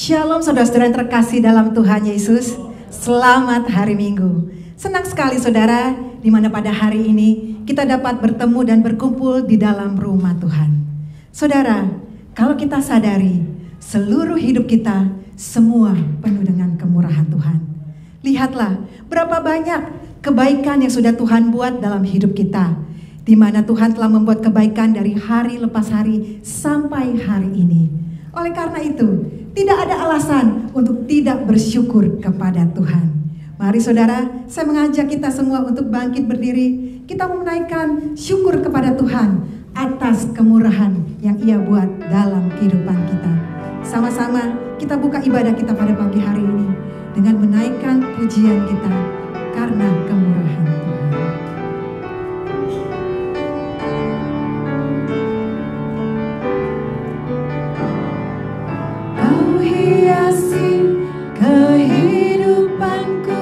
Shalom saudara-saudara yang terkasih dalam Tuhan Yesus. Selamat hari Minggu. Senang sekali saudara, di mana pada hari ini kita dapat bertemu dan berkumpul di dalam rumah Tuhan. Saudara, kalau kita sadari seluruh hidup kita semua penuh dengan kemurahan Tuhan. Lihatlah berapa banyak kebaikan yang sudah Tuhan buat dalam hidup kita, di mana Tuhan telah membuat kebaikan dari hari lepas hari sampai hari ini. Oleh karena itu, tidak ada alasan untuk tidak bersyukur kepada Tuhan. Mari saudara, saya mengajak kita semua untuk bangkit berdiri. Kita menaikkan syukur kepada Tuhan atas kemurahan yang Ia buat dalam kehidupan kita. Sama-sama kita buka ibadah kita pada pagi hari ini dengan menaikkan pujian kita karena kemurahan Tuhan. Hiasi kehidupanku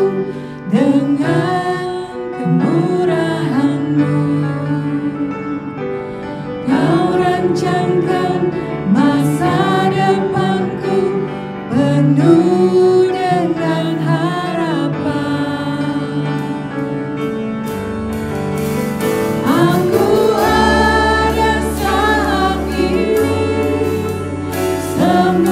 dengan kemurahan-Mu. Kau rancangkan masa depanku penuh dengan harapan. Aku ada saat ini, semua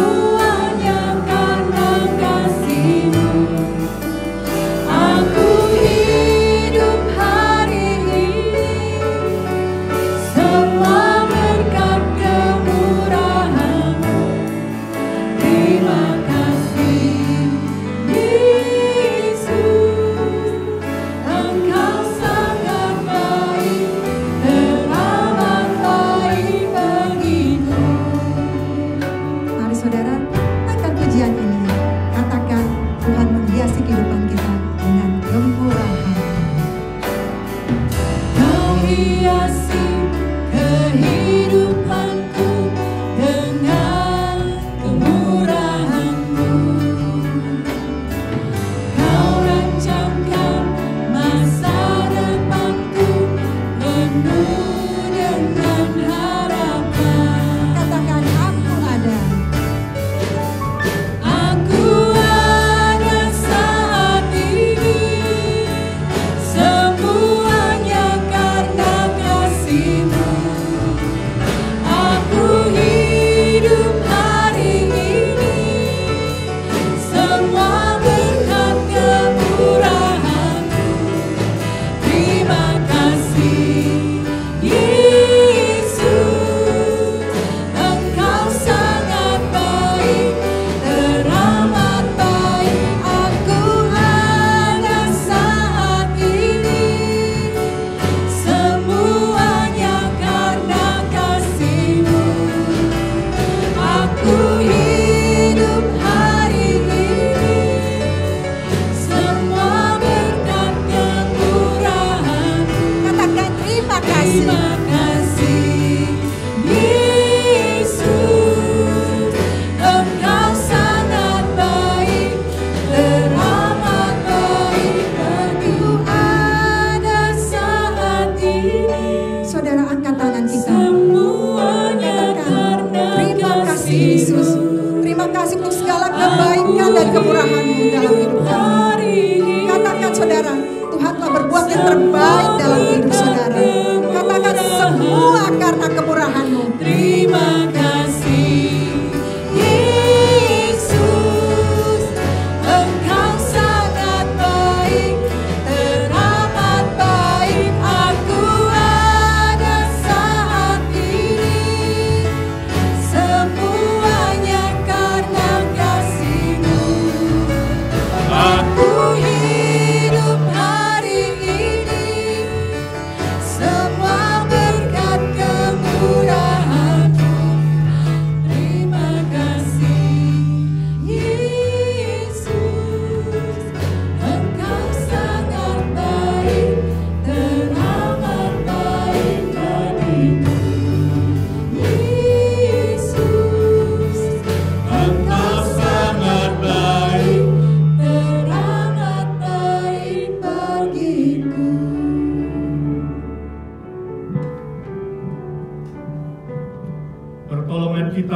So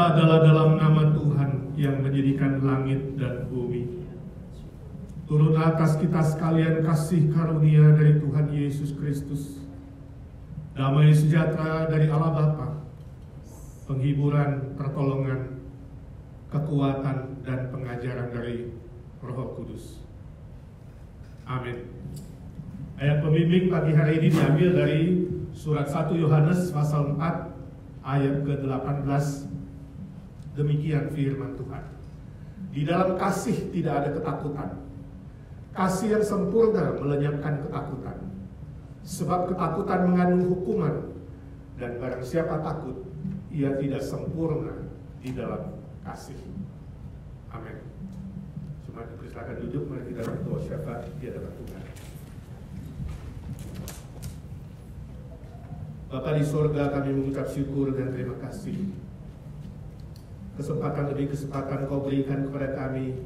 kita adalah dalam nama Tuhan yang menjadikan langit dan bumi. Turun atas kita sekalian kasih karunia dari Tuhan Yesus Kristus, damai sejahtera dari Allah Bapa, penghiburan, pertolongan, kekuatan, dan pengajaran dari Roh Kudus. Amin. Ayat pembimbing pagi hari ini diambil dari surat 1 Yohanes pasal 4 ayat ke-18. Demikian firman Tuhan. Di dalam kasih tidak ada ketakutan. Kasih yang sempurna melenyapkan ketakutan. Sebab ketakutan mengandung hukuman, dan barang siapa takut, ia tidak sempurna di dalam kasih. Amin. Cuma dipersilakan duduk, mari kita berdoa syafaat di hadapan Tuhan. Bapa di surga, kami mengucap syukur dan terima kasih. Kesempatan demi kesempatan Kau berikan kepada kami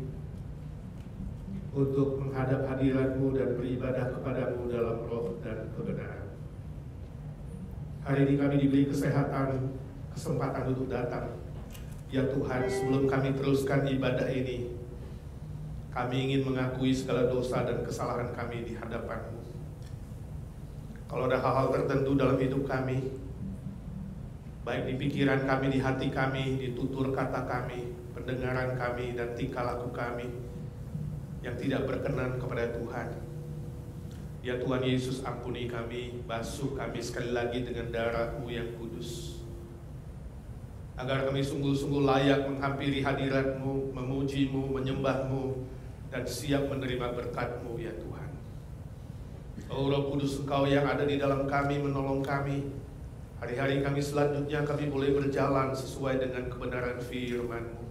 untuk menghadap hadirat-Mu dan beribadah kepada-Mu dalam roh dan kebenaran. Hari ini kami diberi kesehatan, kesempatan untuk datang. Ya Tuhan, sebelum kami teruskan ibadah ini, kami ingin mengakui segala dosa dan kesalahan kami di hadapan-Mu. Kalau ada hal-hal tertentu dalam hidup kami, baik di pikiran kami, di hati kami, di tutur kata kami, pendengaran kami, dan tingkah laku kami yang tidak berkenan kepada Tuhan, ya Tuhan Yesus, ampuni kami, basuh kami sekali lagi dengan darah-Mu yang kudus, agar kami sungguh-sungguh layak menghampiri hadirat-Mu, memuji-Mu, menyembah-Mu, dan siap menerima berkat-Mu, ya Tuhan. Oh Roh Kudus, Engkau yang ada di dalam kami, menolong kami. Hari-hari kami selanjutnya kami boleh berjalan sesuai dengan kebenaran firman-Mu.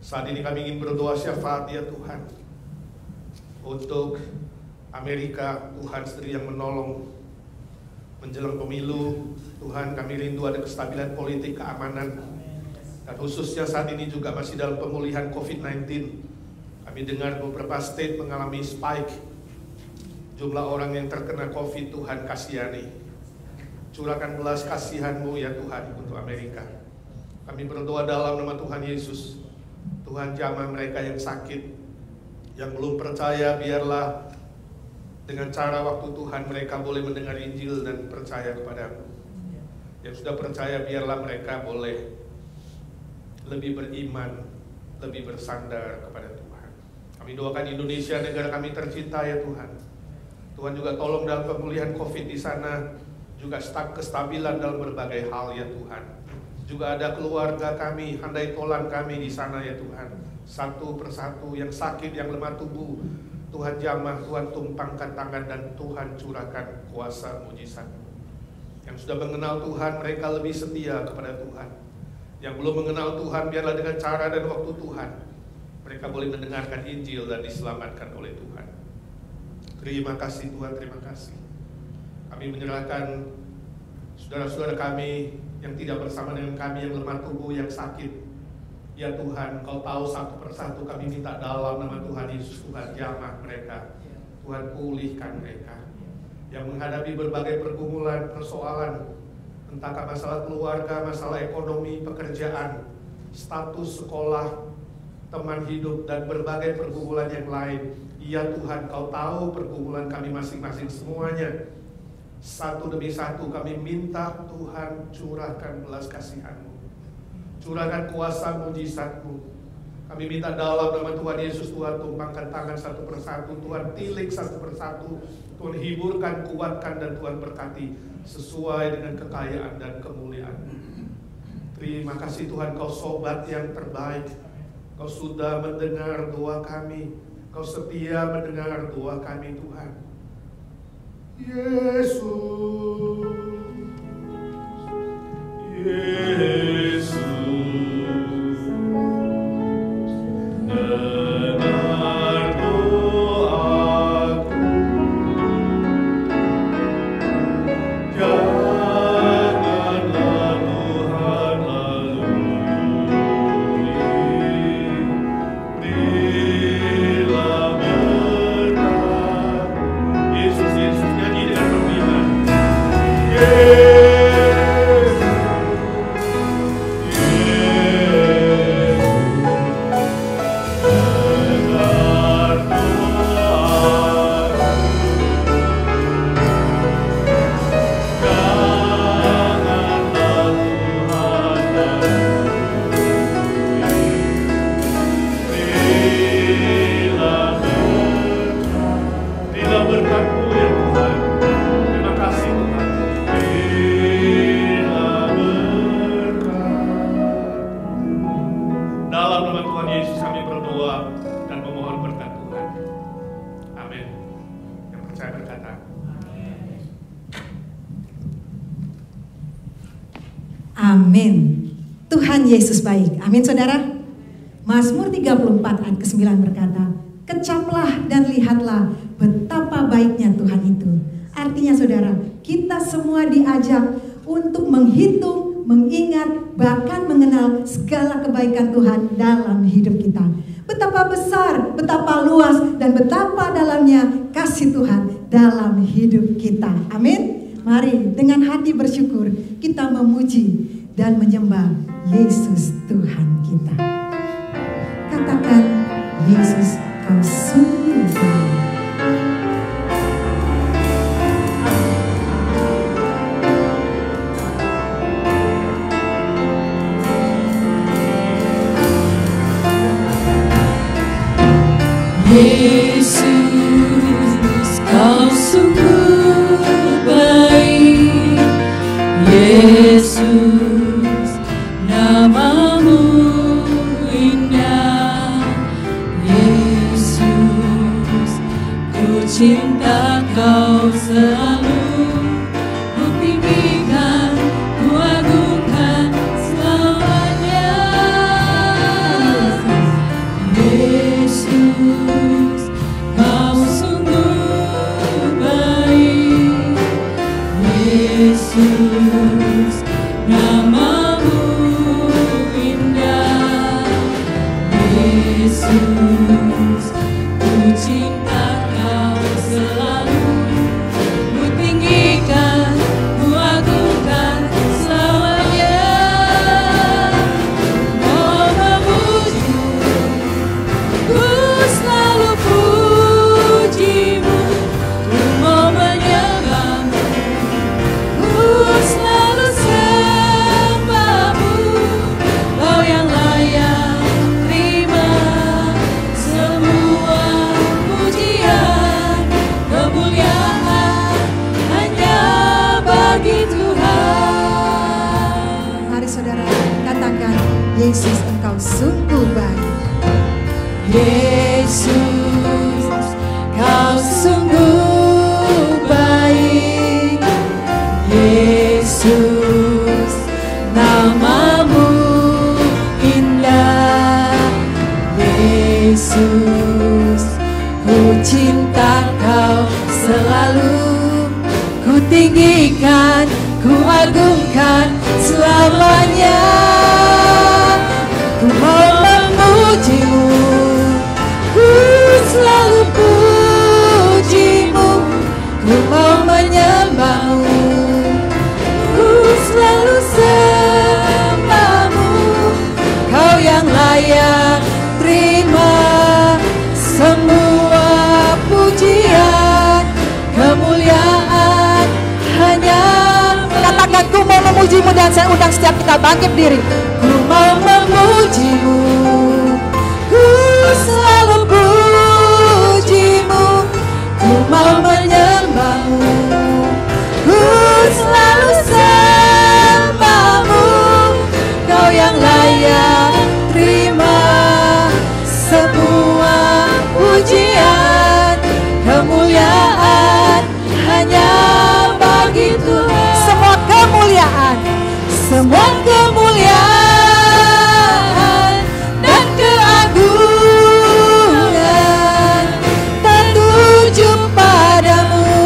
Saat ini kami ingin berdoa syafaat, ya Tuhan, untuk Amerika. Tuhan sendiri yang menolong. Menjelang pemilu, Tuhan, kami rindu ada kestabilan politik, keamanan, dan khususnya saat ini juga masih dalam pemulihan COVID-19. Kami dengar beberapa state mengalami spike jumlah orang yang terkena COVID. Tuhan, kasihani, curahkan belas kasihan-Mu, ya Tuhan, untuk Amerika. Kami berdoa dalam nama Tuhan Yesus. Tuhan, jamah mereka yang sakit, yang belum percaya, biarlah dengan cara waktu Tuhan mereka boleh mendengar Injil dan percaya kepada-Mu. Yang sudah percaya, biarlah mereka boleh lebih beriman, lebih bersandar kepada Tuhan. Kami doakan Indonesia, negara kami tercinta, ya Tuhan. Tuhan juga tolong dalam pemulihan COVID di sana, juga kestabilan dalam berbagai hal, ya Tuhan. Juga ada keluarga kami, handai tolan kami di sana, ya Tuhan. Satu persatu yang sakit, yang lemah tubuh, Tuhan jamah, Tuhan tumpangkan tangan, dan Tuhan curahkan kuasa mujizat. Yang sudah mengenal Tuhan, mereka lebih setia kepada Tuhan. Yang belum mengenal Tuhan, biarlah dengan cara dan waktu Tuhan, mereka boleh mendengarkan Injil dan diselamatkan oleh Tuhan. Terima kasih Tuhan, terima kasih. Kami menyerahkan saudara-saudara kami yang tidak bersama dengan kami, yang lemah tubuh, yang sakit. Ya Tuhan, Kau tahu satu persatu, kami minta dalam nama Tuhan Yesus, Tuhan jamah mereka. Tuhan pulihkan mereka. Yang menghadapi berbagai pergumulan, persoalan, entahkah masalah keluarga, masalah ekonomi, pekerjaan, status sekolah, teman hidup, dan berbagai pergumulan yang lain. Ya Tuhan, Kau tahu pergumulan kami masing-masing semuanya. Satu demi satu kami minta Tuhan curahkan belas kasihan-Mu, curahkan kuasa mujizat-Mu. Kami minta dalam nama Tuhan Yesus, Tuhan tumpangkan tangan satu persatu, Tuhan tilik satu persatu, Tuhan hiburkan, kuatkan, dan Tuhan berkati sesuai dengan kekayaan dan kemuliaan-Mu. Terima kasih Tuhan, Kau sobat yang terbaik. Kau sudah mendengar doa kami. Kau setia mendengar doa kami, Tuhan. Yesus, Yesus, dengar doaku. Janganlah Tuhan lalui. Berilah berkat. Yesus, Yesus, nyanyi dengan pembinaan. Yesus, berkata. Amin. Tuhan Yesus baik. Amin saudara. Mazmur 34 ayat ke-9 berkata, kecaplah dan lihatlah betapa baiknya Tuhan itu. Artinya saudara, kita semua diajak untuk menghitung, mengingat, bahkan mengenal segala kebaikan Tuhan dalam hidup kita. Betapa besar, betapa luas, dan betapa dalamnya kasih Tuhan dalam hidup kita. Amin. Mari dengan hati bersyukur kita memuji dan menyembah Yesus Tuhan kita. Katakan, Yesus kau sungguh baik. Yesus, kau sungguh baik. Yesus, namamu indah. Yesus, ku cinta kau selalu. Ku tinggikan, ku agungkan selamanya. Yesus, kau sungguh baik. Yesus, namamu indah. Yesus, ku cinta kau selalu. Ku tinggikan, ku agungkan selamanya. Oh memujimu, ku selalu pujimu. Ku mau menyembahmu, ku selalu sembahmu. Kau yang layak terima semua pujian. Kemuliaan hanya bagi Tuhan. Mari saudara katakan, Yesus engkau sungguh baik. Yesus, kau sungguh baik. Yesus, namamu indah. Yesus, ku cinta kau selalu. Ku tinggikan, ku agungkan selamanya. Ku mau memujimu, ku selalu pujimu. Ku mau menyembahmu, ku selalu sembahmu. Kau yang layak terima semua pujian. Kemuliaan hanya. Katakan, ku mau memujimu, dan saya undang setiap kita bangkit diri. Ku mau memujimu, ku selalu pujimu. Ku mau menyembahmu, ku selalu sembahmu. Kau yang layak terima semua pujian. Kemuliaan hanya bagi Tuhan. Semua kemuliaan, Semua kemuliaan dan keagungan tertuju padamu.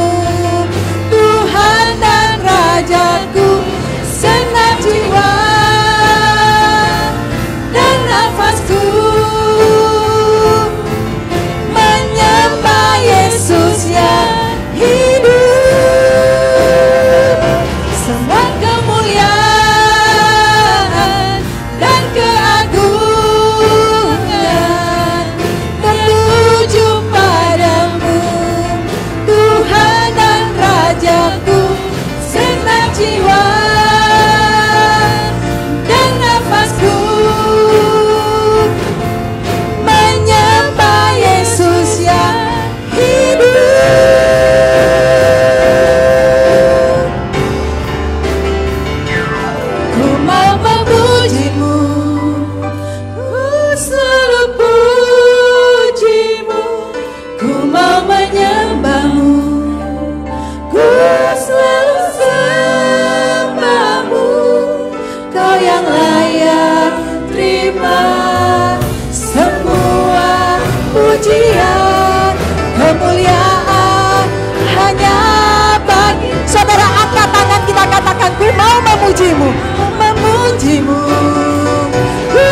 memujimu, memujimu. Ku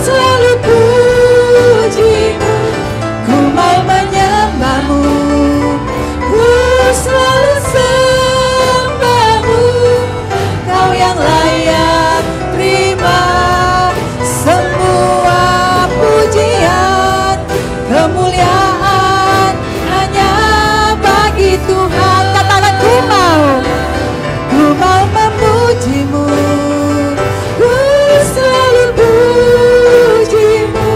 selalu pujimu, ku mau menyembahmu, ku selalu sembahmu. Kau yang layak terima semua pujian, kemuliaan hanya bagi Tuhan. Katakan ku mau memujimu, ku selalu pujimu,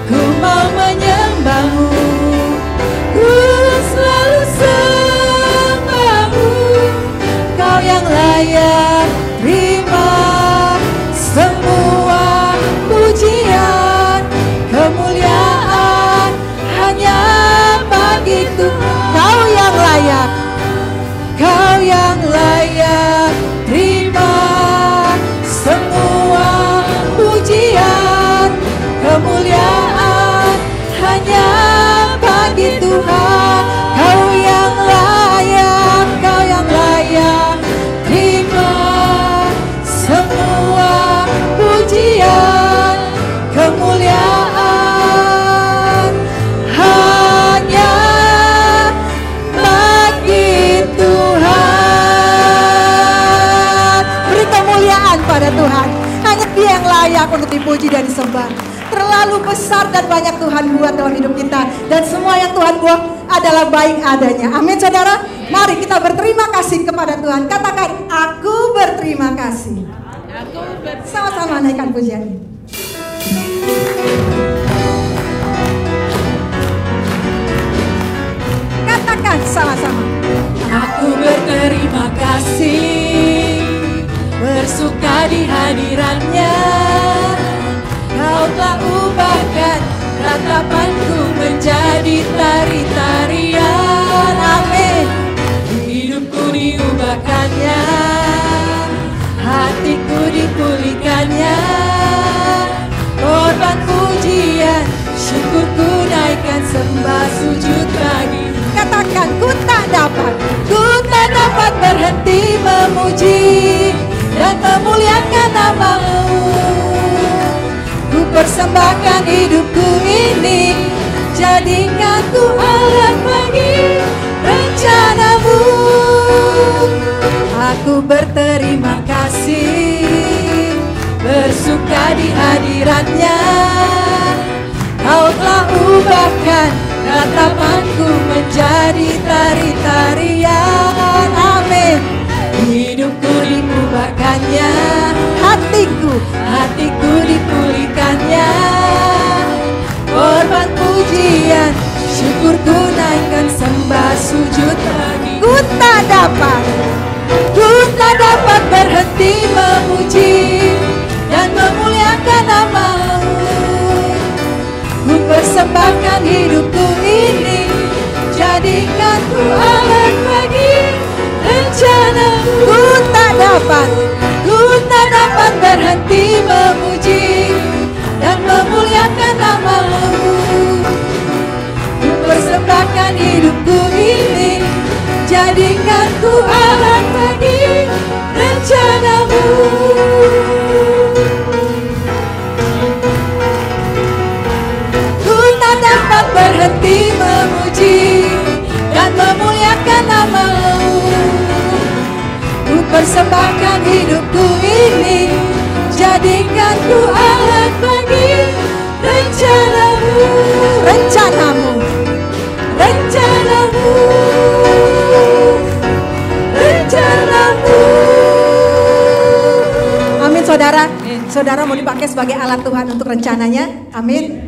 ku mau menyembahmu, ku selalu sembahmu. Kau yang layak terima semua pujian, kemuliaan hanya bagi Tuhan. Kau yang layak, kau yang layak terima semua pujian, kemuliaan hanya bagi Tuhan. Kau yang layak, kau yang layak terima semua pujian, kemuliaan hanya bagi Tuhan. Beri kemuliaan pada Tuhan. Hanya Dia yang layak untuk dipuji dan disembah. Terlalu besar dan banyak Tuhan buat dalam hidup kita, dan semua yang Tuhan buat adalah baik adanya. Amin saudara. Mari kita berterima kasih kepada Tuhan. Katakan, aku berterima kasih. Sama-sama naikkan pujian ini. Katakan sama-sama. Aku berterima kasih, bersuka di hadiratnya. Kau telah ubahkan ratapanku menjadi tari-tarian. Amin. Hidupku diubahkannya, hatiku dipulihkannya. Korban pujian, syukurku naikkan, sembah sujud bagi. Katakan, ku tak dapat berhenti memuji dan memuliakan nama-Mu. Ku persembahkan hidupku ini, jadikan ku alat bagi rencana-Mu. Aku berterima kasih, bersuka di hadiratnya. Kau telah ubahkan ratapanku menjadi tari-tarian. Amin. Hidupku diubahkannya, hatiku dipulihkannya. Korban pujian, syukurku naikkan, sembah sujud bagi. Ku tak dapat berhenti memuji dan memuliakan nama-Mu. Ku persembahkan hidupku ini, jadikan ku alat bagi rencana-Mu. Ku tak dapat berhenti memuji dan memuliakan nama-Mu. Ku persembahkan hidupku ini, jadikan ku alat bagi rencana-Mu. Ku tak dapat berhenti memuji dan memuliakan nama-Mu. Ku persembahkan hidupku ini, jadikan ku alat bagi rencana-Mu. Rencana-Mu, rencana-Mu, rencana-Mu. Amin saudara. Saudara mau dipakai sebagai alat Tuhan untuk rencananya. Amin.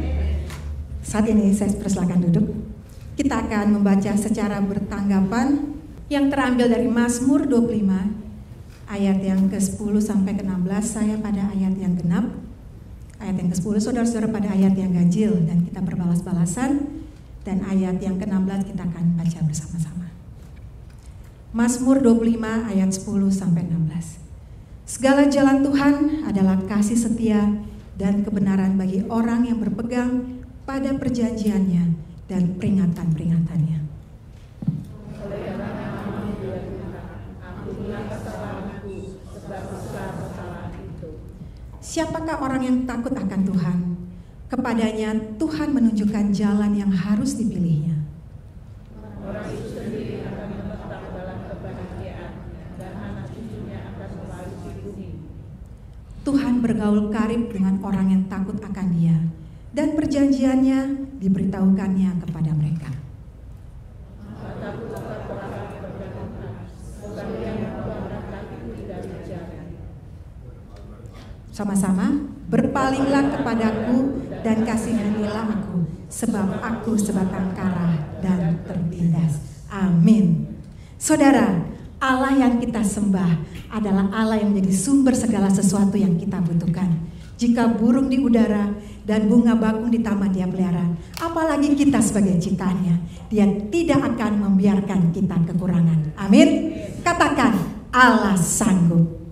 Saat ini saya persilakan duduk. Kita akan membaca secara bertanggapan yang terambil dari Mazmur 25 ayat yang ke-10 sampai ke-16. Saya pada ayat yang genap. Ayat yang ke-10 saudara-saudara pada ayat yang ganjil, dan kita berbalas-balasan. Dan ayat yang ke-16 kita akan baca bersama-sama. Mazmur 25 ayat 10 sampai 16. Segala jalan Tuhan adalah kasih setia dan kebenaran bagi orang yang berpegang pada perjanjiannya dan peringatan-peringatannya. Ampunilah kesalahanku, sebab Siapakah orang yang takut akan Tuhan? Kepadanya Tuhan menunjukkan jalan yang harus dipilihnya. Orang itu sendiri akan menetap dalam kebahagiaan dan anak cucunya akan mewarisi bumi. Tuhan bergaul karib dengan orang yang takut akan Dia, dan perjanjiannya diberitahukannya kepada mereka. Sama-sama, berpalinglah kepadaku dan kasihanilah aku, sebab aku sebatang kara dan tertindas. Amin. Saudara, Allah yang kita sembah adalah Allah yang menjadi sumber segala sesuatu yang kita butuhkan. Jika burung di udara dan bunga bakung di taman Dia pelihara, apalagi kita sebagai ciptaannya, Dia tidak akan membiarkan kita kekurangan. Amin. Katakan, Allah sanggup.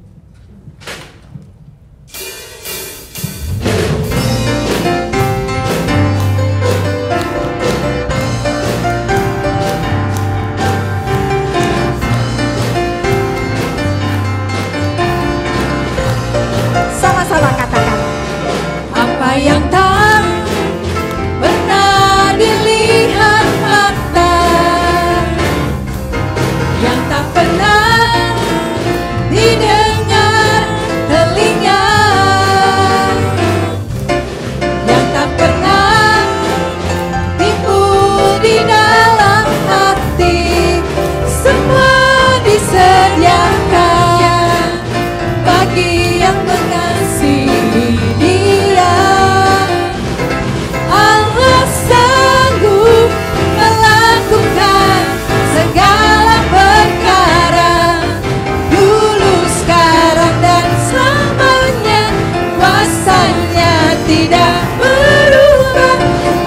Sama-sama katakan, apa yang tak pernah dilihat mata, yang tak pernah didengar telinga, yang tak pernah timbul di dalam hati, semua disediakan bagi yang mengasihi Dia. Allah sanggup melakukan segala perkara, dulu, sekarang, dan selamanya. Kuasanya tidak berubah.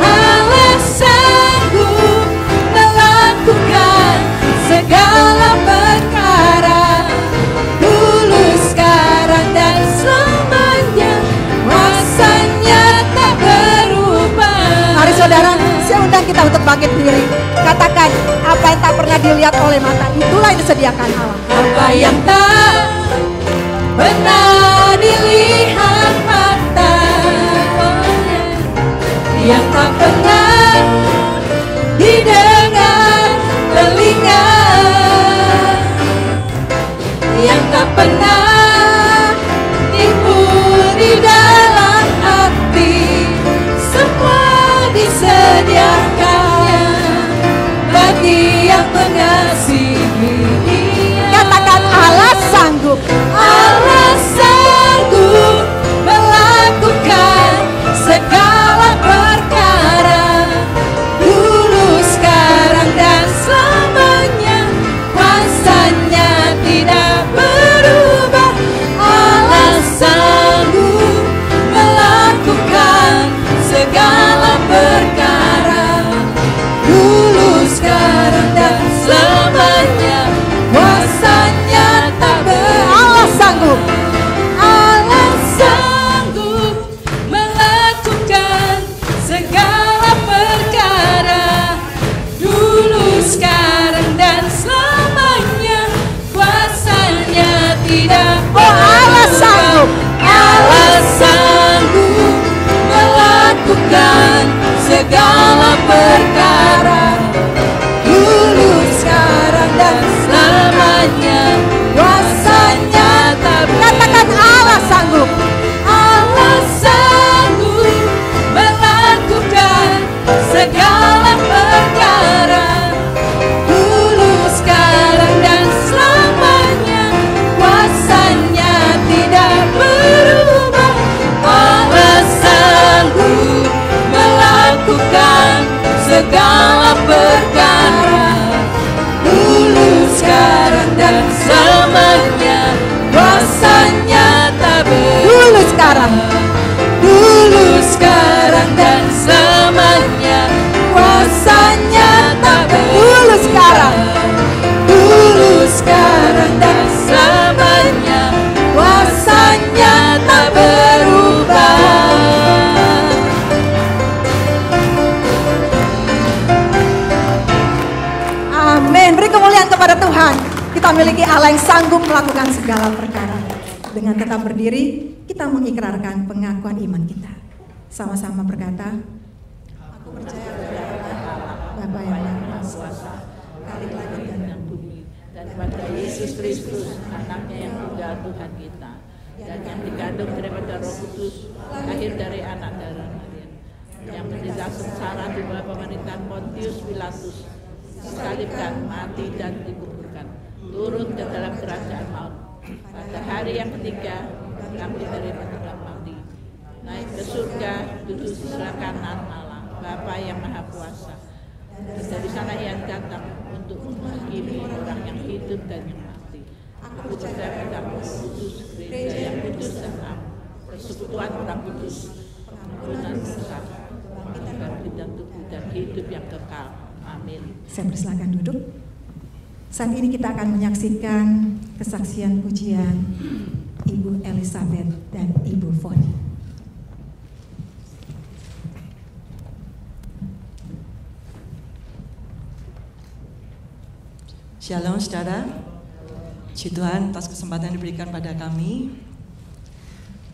Allah sanggup melakukan segala perkara, dulu, sekarang, dan selamanya. Kuasanya tak berubah. Mari saudara, saya undang kita untuk bangkit berdiri. Katakan, apa yang tak pernah dilihat oleh mata, itulah yang disediakan Allah. Apa yang tak pernah dilihat mata, yang tak pernah didengar telinga, yang tak pernah timbul di dalam hati, semua disediakannya bagi yang mengasihi Dia. Katakan, Allah sanggup. Allah sanggup melakukan segala perkara, dulu, sekarang, dan selamanya. Kuasanya tidak berubah. Allah sanggup melakukan segala perkara, dulu, sekarang, dan selamanya. Kuasanya tak berubah. Allah sanggup. Allah sanggup melakukan segala perkara, dulu, sekarang, dan selamanya. Kuasanya tidak berubah. Allah sanggup. Allah sanggup melakukan segala perkara, dulu, sekarang, dan selamanya. Kuasanya tak berubah. Katakan, Allah sanggup. Allah sanggup melakukan segala perkara, dulu, sekarang, dan selamanya. Kuasanya tidak berubah. Allah sanggup melakukan segala perkara, dulu, sekarang, dan selamanya. Kuasanya tak berubah. Dulu, sekarang, dulu, sekarang, dan selamanya. Kuasanya tak berubah. Dulu, sekarang, dulu, sekarang, dan selamanya. Kuasanya tak berubah. Amin. Beri kemuliaan kepada Tuhan. Kita memiliki Allah yang sanggup melakukan segala perkara. Dengan tetap berdiri, kita mengikrarkan pengakuan iman kita. Sama-sama berkata, aku percaya kepada Allah, Bapa yang Maha Kuasa, Khalik langit dan bumi, dan pada Yesus Kristus, anaknya yang tunggal Tuhan kita, dan yang dikandung daripada Roh Kudus, lahir dari anak darah Maria, yang menderita sengsara di bawah pemerintahan Pontius Pilatus, disalibkan, mati dan dikuburkan, turun ke dalam kerajaan maut. Pada hari yang ketiga, bangkit dari dalam mati, naik ke surga, duduk di sebelah kanan Allah, Bapa yang Maha Kuasa. Dan dari sana ia datang untuk menghakimi orang yang hidup dan yang mati. Aku percaya pada Roh Kudus, gereja yang kudus dan am, persekutuan orang kudus, pengampunan dosa, kebangkitan tubuh dan hidup yang kekal. Amin. Saya persilakan duduk. Saat ini kita akan menyaksikan kesaksian pujian Ibu Elizabeth dan Ibu Foni. Shalom saudara, puji Tuhan atas kesempatan yang diberikan pada kami.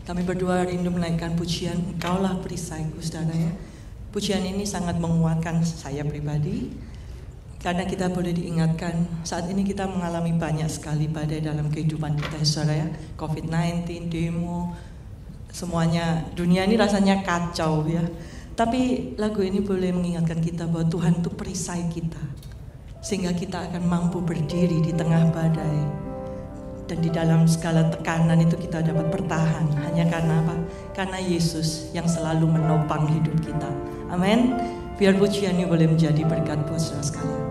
Kami berdua rindu menaikkan pujian Engkaulah perisaiku saudara ya. Pujian ini sangat menguatkan saya pribadi, karena kita boleh diingatkan saat ini kita mengalami banyak sekali badai dalam kehidupan kita saudara ya. COVID-19, demo, semuanya, dunia ini rasanya kacau ya. Tapi lagu ini boleh mengingatkan kita bahwa Tuhan itu perisai kita, sehingga kita akan mampu berdiri di tengah badai. Dan di dalam segala tekanan itu kita dapat bertahan. Hanya karena apa? Karena Yesus yang selalu menopang hidup kita. Amin. Biar pujian ini boleh menjadi berkat buat saudara sekalian.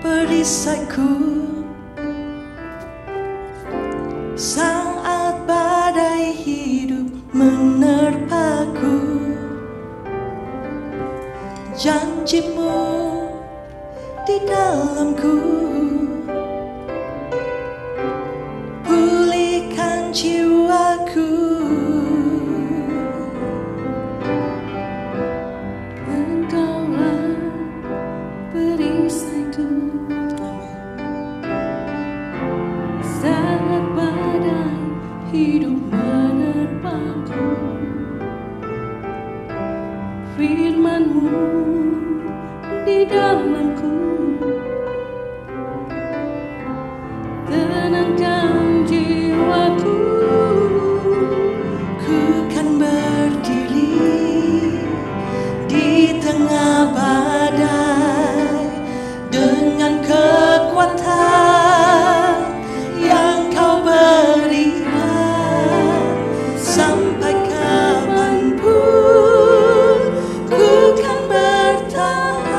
Perisaiku saat badai hidup menerpaku, janjimu di dalamku, pulihkan jiwaku. Engkaulah perisaiku saat badai hidup menerpaku, firman-Mu di dalamku, tenangkan jiwaku. Ku kan berdiri di tengah badai dengan kekuatan yang Kau berikan. Sampai kapanpun ku kan bertahan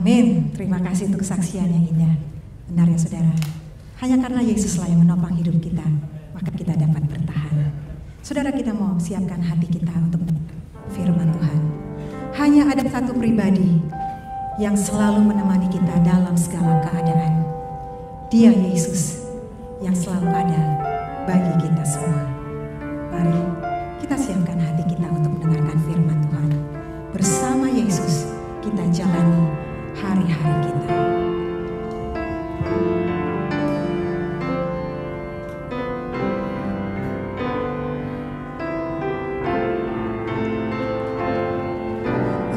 Amin. Terima kasih untuk kesaksian yang indah. Benar ya saudara, hanya karena Yesuslah yang menopang hidup kita, maka kita dapat bertahan. Saudara, kita mau siapkan hati kita untuk firman Tuhan. Hanya ada satu pribadi yang selalu menemani kita dalam segala keadaan. Dia Yesus yang selalu ada bagi kita semua. Mari kita siapkan hati kita untuk mendengarkan firman Tuhan. Bersama Yesus kita jalani hari-hari kita.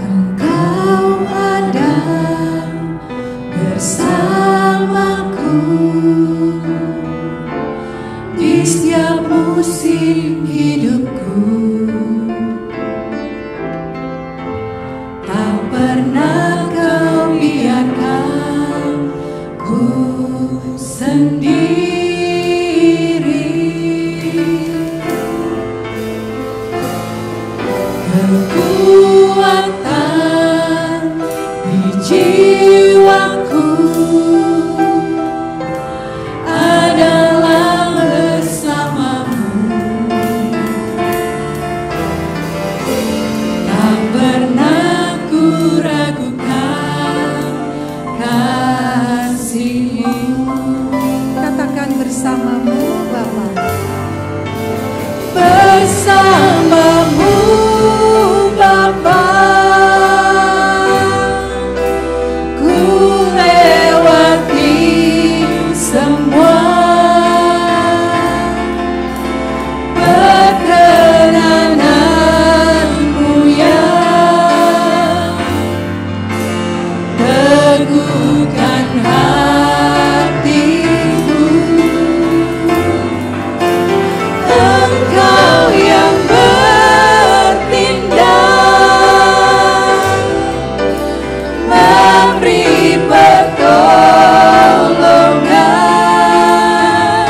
Engkau ada bersamaku di setiap musim hidupku. Tak pernah kau biarkan ku sendiri. Kekuatan di jiwaku adalah bersamamu. Tak pernah ku ragukan kasih-Mu. Katakan bersamamu Bapa. Bersamamu Bapa, ku lewati semua perkenananmu yang teguhkan hatiku. Engkau yang bertindak, memberi pertolongan,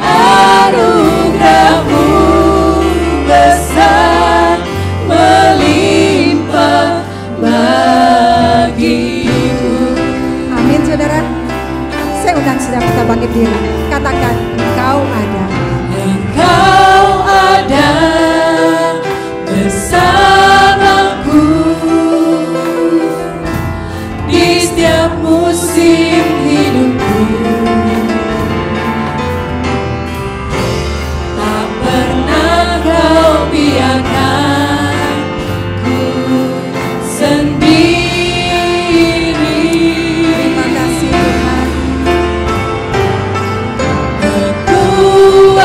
anugerah-Mu besar melimpah bagiku. Amin saudara. Saya undang saudara kita bangkit diri. Katakan Engkau ada. Engkau ada bersamaku di setiap musim hidupku. Tak pernah kau biarkan ku sendiri. Terima kasih Tuhan. Kekuatan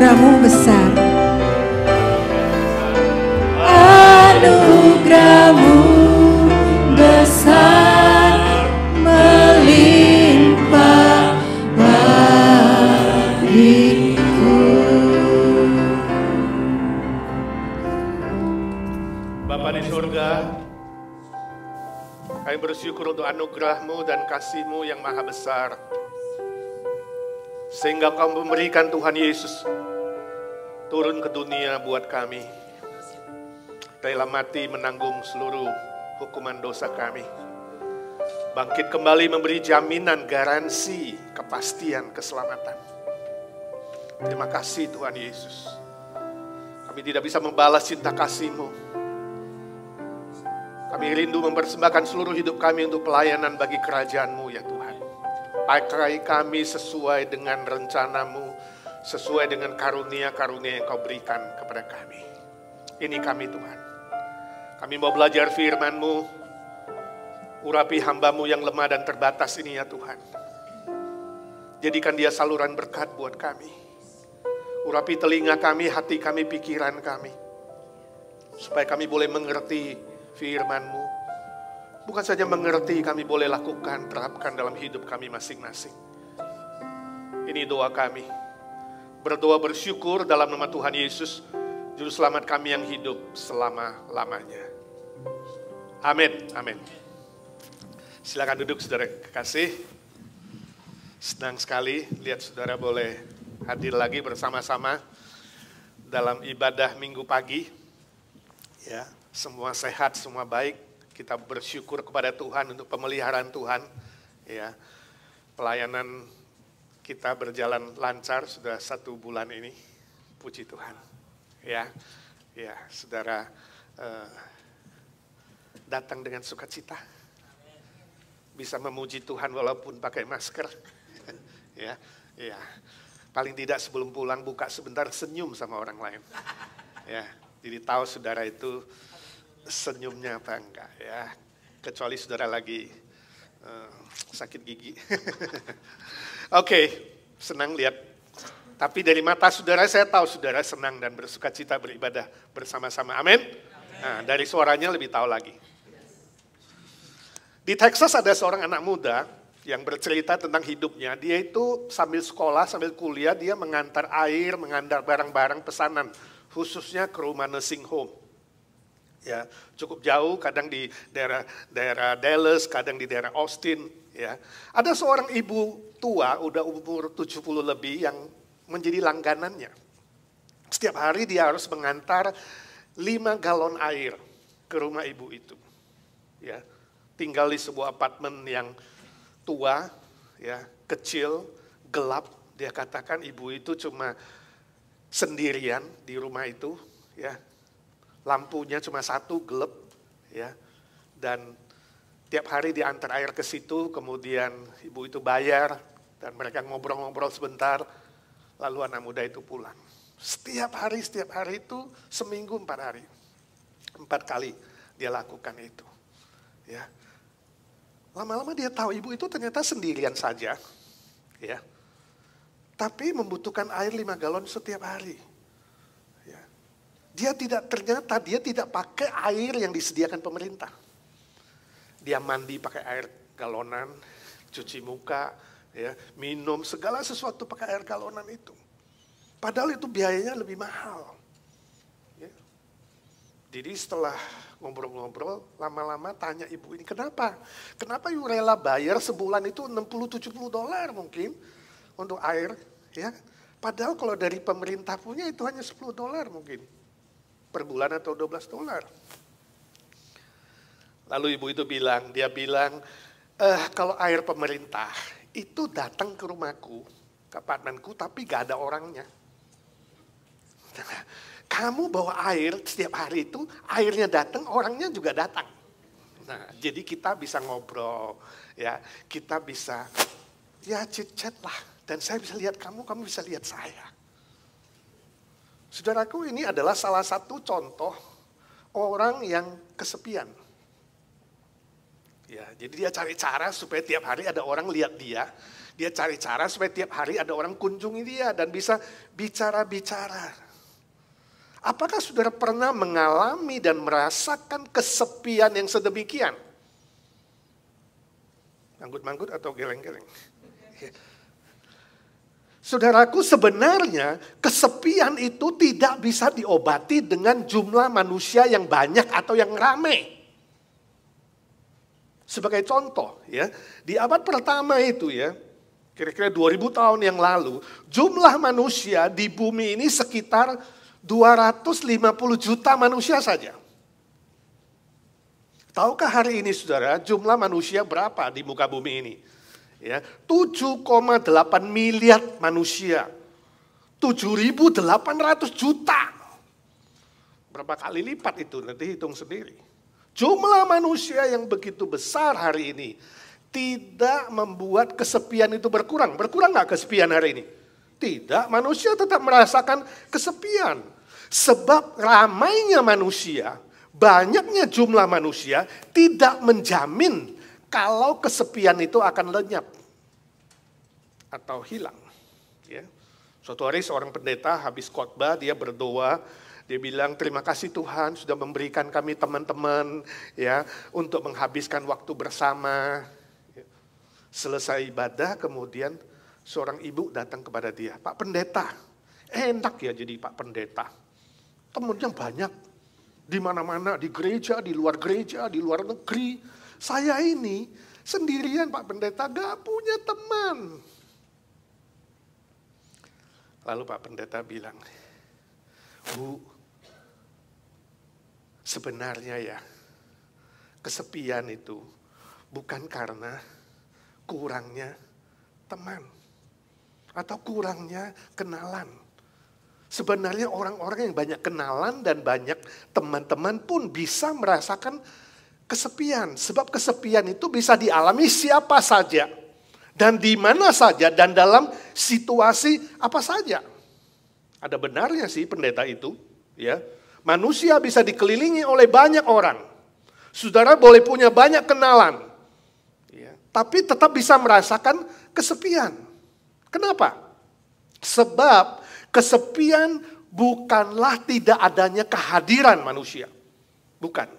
anugerah-Mu besar. Anugerah-Mu besar melimpah bagiku. Bapa di surga, kami bersyukur untuk anugerah-Mu dan kasih-Mu yang maha besar. Sehingga Kau memberikan Tuhan Yesus turun ke dunia buat kami. Rela mati menanggung seluruh hukuman dosa kami. Bangkit kembali memberi jaminan, garansi, kepastian, keselamatan. Terima kasih Tuhan Yesus. Kami tidak bisa membalas cinta kasih-Mu. Kami rindu mempersembahkan seluruh hidup kami untuk pelayanan bagi kerajaan-Mu ya Tuhan. Pakai kami sesuai dengan rencana-Mu, sesuai dengan karunia-karunia yang Kau berikan kepada kami. Ini kami Tuhan. Kami mau belajar firman-Mu, urapi hamba-Mu yang lemah dan terbatas ini ya Tuhan. Jadikan dia saluran berkat buat kami. Urapi telinga kami, hati kami, pikiran kami. Supaya kami boleh mengerti firman-Mu. Bukan saja mengerti, kami boleh lakukan, terapkan dalam hidup kami masing-masing. Ini doa kami. Berdoa bersyukur dalam nama Tuhan Yesus, Juru Selamat kami yang hidup selama-lamanya. Amin, amin. Silakan duduk saudara kekasih. Senang sekali lihat saudara boleh hadir lagi bersama-sama dalam ibadah minggu pagi. Ya, semua sehat, semua baik. Kita bersyukur kepada Tuhan untuk pemeliharaan Tuhan. Ya, pelayanan kita berjalan lancar sudah 1 bulan ini. Puji Tuhan. Ya, saudara datang dengan sukacita. Bisa memuji Tuhan walaupun pakai masker. Ya. Paling tidak sebelum pulang buka sebentar senyum sama orang lain. Ya, jadi tahu saudara itu senyumnya apa enggak ya, kecuali saudara lagi sakit gigi. Oke, senang lihat. Tapi dari mata saudara saya tahu saudara senang dan bersukacita beribadah bersama-sama. Amin. Nah, dari suaranya lebih tahu lagi. Di Texas ada seorang anak muda yang bercerita tentang hidupnya. Dia itu sambil sekolah, sambil kuliah, dia mengantar air, mengantar barang-barang pesanan, khususnya ke rumah nursing home. Ya, cukup jauh, kadang di daerah Dallas, kadang di daerah Austin. Ya, ada seorang ibu tua, udah umur 70 lebih yang menjadi langganannya. Setiap hari dia harus mengantar 5 galon air ke rumah ibu itu. Ya, tinggal di sebuah apartemen yang tua, ya, kecil, gelap. Dia katakan ibu itu cuma sendirian di rumah itu, ya. Lampunya cuma 1, gelap, ya. Dan tiap hari diantar air ke situ, kemudian ibu itu bayar, dan mereka ngobrol-ngobrol sebentar, lalu anak muda itu pulang. Setiap hari itu seminggu 4 hari. 4 kali dia lakukan itu. Ya. Lama-lama dia tahu ibu itu ternyata sendirian saja, ya. Tapi membutuhkan air 5 galon setiap hari. Dia tidak pakai air yang disediakan pemerintah. Dia mandi pakai air galonan, cuci muka, ya, minum segala sesuatu pakai air galonan itu. Padahal itu biayanya lebih mahal. Ya. Jadi setelah ngobrol-ngobrol, lama-lama tanya ibu ini, kenapa? Kenapa you rela bayar sebulan itu $60-70 mungkin untuk air? Ya. Padahal kalau dari pemerintah punya itu hanya $10 mungkin. Per bulan atau $12. Lalu ibu itu bilang, kalau air pemerintah itu datang ke rumahku, ke apartemenku, tapi gak ada orangnya. Kamu bawa air setiap hari itu, airnya datang, orangnya juga datang. Nah, jadi kita bisa ngobrol, ya, kita bisa, ya chit-chat lah. Dan saya bisa lihat kamu bisa lihat saya. Saudaraku, ini adalah salah satu contoh orang yang kesepian. Ya, jadi dia cari cara supaya tiap hari ada orang lihat dia. Dia cari cara supaya tiap hari ada orang kunjungi dia dan bisa bicara-bicara. Apakah saudara pernah mengalami dan merasakan kesepian yang sedemikian? Manggut-manggut atau geleng-geleng? Saudaraku, sebenarnya kesepian itu tidak bisa diobati dengan jumlah manusia yang banyak atau yang ramai. Sebagai contoh ya, di abad pertama itu ya, kira-kira 2000 tahun yang lalu, jumlah manusia di bumi ini sekitar 250 juta manusia saja. Tahukah hari ini saudara, jumlah manusia berapa di muka bumi ini? Ya, 7,8 miliar manusia. 7.800 juta. Berapa kali lipat itu? Nanti hitung sendiri. Jumlah manusia yang begitu besar hari ini tidak membuat kesepian itu berkurang. Berkurang nggak kesepian hari ini? Tidak, manusia tetap merasakan kesepian. Sebab ramainya manusia, banyaknya jumlah manusia tidak menjamin kalau kesepian itu akan lenyap atau hilang. Ya. Suatu hari seorang pendeta habis khotbah, dia berdoa. Dia bilang, terima kasih Tuhan sudah memberikan kami teman-teman ya untuk menghabiskan waktu bersama. Selesai ibadah, kemudian seorang ibu datang kepada dia. Pak Pendeta, enak ya jadi Pak Pendeta. Temannya banyak, di mana-mana, di gereja, di luar negeri. Saya ini sendirian Pak Pendeta, gak punya teman. Lalu Pak Pendeta bilang, Bu, sebenarnya ya, kesepian itu bukan karena kurangnya teman atau kurangnya kenalan. Sebenarnya orang-orang yang banyak kenalan dan banyak teman-teman pun bisa merasakan kesepian. Sebab kesepian itu bisa dialami siapa saja dan di mana saja dan dalam situasi apa saja. Ada benarnya sih pendeta itu, ya. Manusia bisa dikelilingi oleh banyak orang. Saudara boleh punya banyak kenalan. Ya, tapi tetap bisa merasakan kesepian. Kenapa? Sebab kesepian bukanlah tidak adanya kehadiran manusia. Bukan.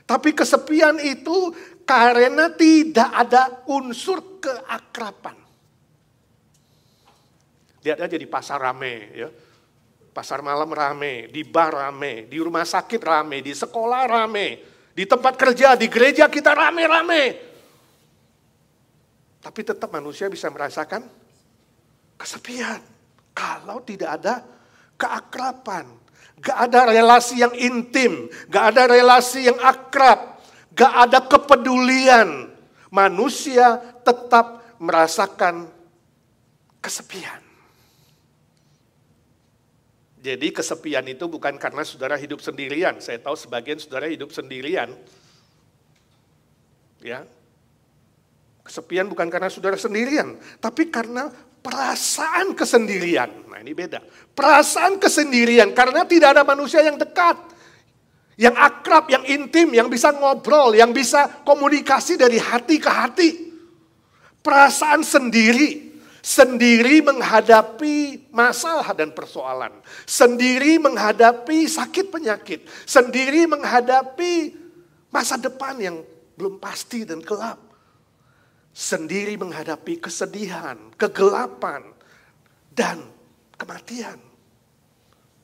Tapi kesepian itu karena tidak ada unsur keakraban. Lihat aja di pasar rame ya. Pasar malam rame, di bar rame, di rumah sakit rame, di sekolah rame, di tempat kerja, di gereja kita rame-rame. Tapi tetap manusia bisa merasakan kesepian. Kalau tidak ada keakraban, gak ada relasi yang intim, gak ada relasi yang akrab, gak ada kepedulian. Manusia tetap merasakan kesepian. Jadi kesepian itu bukan karena saudara hidup sendirian. Saya tahu sebagian saudara hidup sendirian. Ya. Kesepian bukan karena saudara sendirian, tapi karena perasaan kesendirian. Nah, ini beda. Perasaan kesendirian karena tidak ada manusia yang dekat, yang akrab, yang intim, yang bisa ngobrol, yang bisa komunikasi dari hati ke hati. Perasaan sendiri. Sendiri menghadapi masalah dan persoalan. Sendiri menghadapi sakit penyakit. Sendiri menghadapi masa depan yang belum pasti dan gelap. Sendiri menghadapi kesedihan, kegelapan, dan kematian.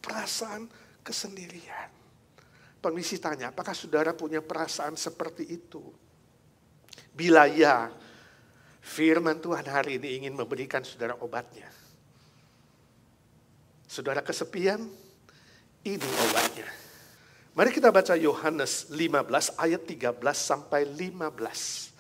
Perasaan kesendirian. Pengisi tanya, apakah saudara punya perasaan seperti itu? Bila ya, firman Tuhan hari ini ingin memberikan saudara obatnya. Saudara kesepian, ini obatnya. Mari kita baca Yohanes 15 ayat 13 sampai 15.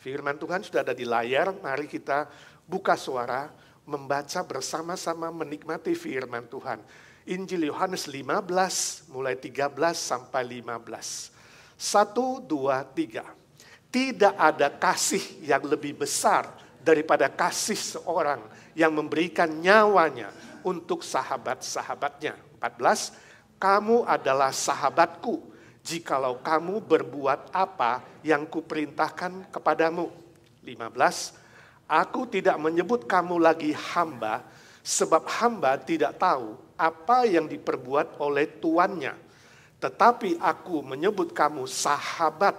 Firman Tuhan sudah ada di layar, mari kita buka suara, membaca bersama-sama menikmati firman Tuhan. Injil Yohanes 15 mulai 13 sampai 15. 1, 2, 3. Tidak ada kasih yang lebih besar daripada kasih seorang yang memberikan nyawanya untuk sahabat-sahabatnya. 14, kamu adalah sahabatku jikalau kamu berbuat apa yang kuperintahkan kepadamu. 15, aku tidak menyebut kamu lagi hamba, sebab hamba tidak tahu apa yang diperbuat oleh tuannya. Tetapi aku menyebut kamu sahabat,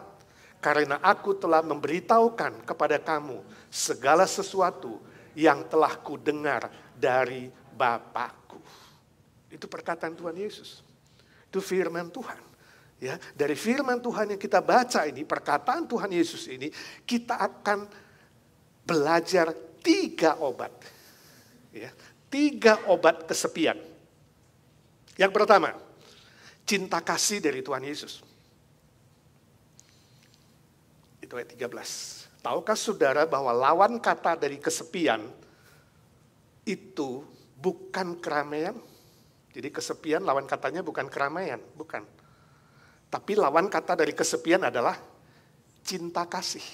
karena aku telah memberitahukan kepada kamu segala sesuatu yang telah kudengar dari Bapakku. Itu perkataan Tuhan Yesus. Itu firman Tuhan. Ya, dari firman Tuhan yang kita baca ini, perkataan Tuhan Yesus ini, kita akan belajar 3 obat. Ya, 3 obat kesepian. Yang pertama, cinta kasih dari Tuhan Yesus. Itu ayat 13. Tahukah saudara bahwa lawan kata dari kesepian itu bukan keramaian? Jadi kesepian lawan katanya bukan keramaian, bukan. Tapi lawan kata dari kesepian adalah cinta kasih.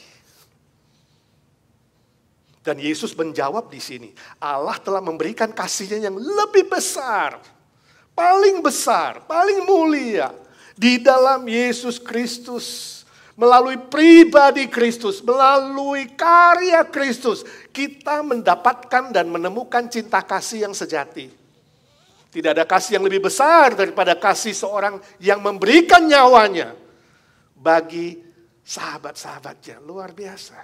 Dan Yesus menjawab di sini, Allah telah memberikan kasihnya yang lebih besar, paling mulia di dalam Yesus Kristus. Melalui pribadi Kristus, melalui karya Kristus, kita mendapatkan dan menemukan cinta kasih yang sejati. Tidak ada kasih yang lebih besar daripada kasih seorang yang memberikan nyawanya bagi sahabat-sahabatnya. Luar biasa.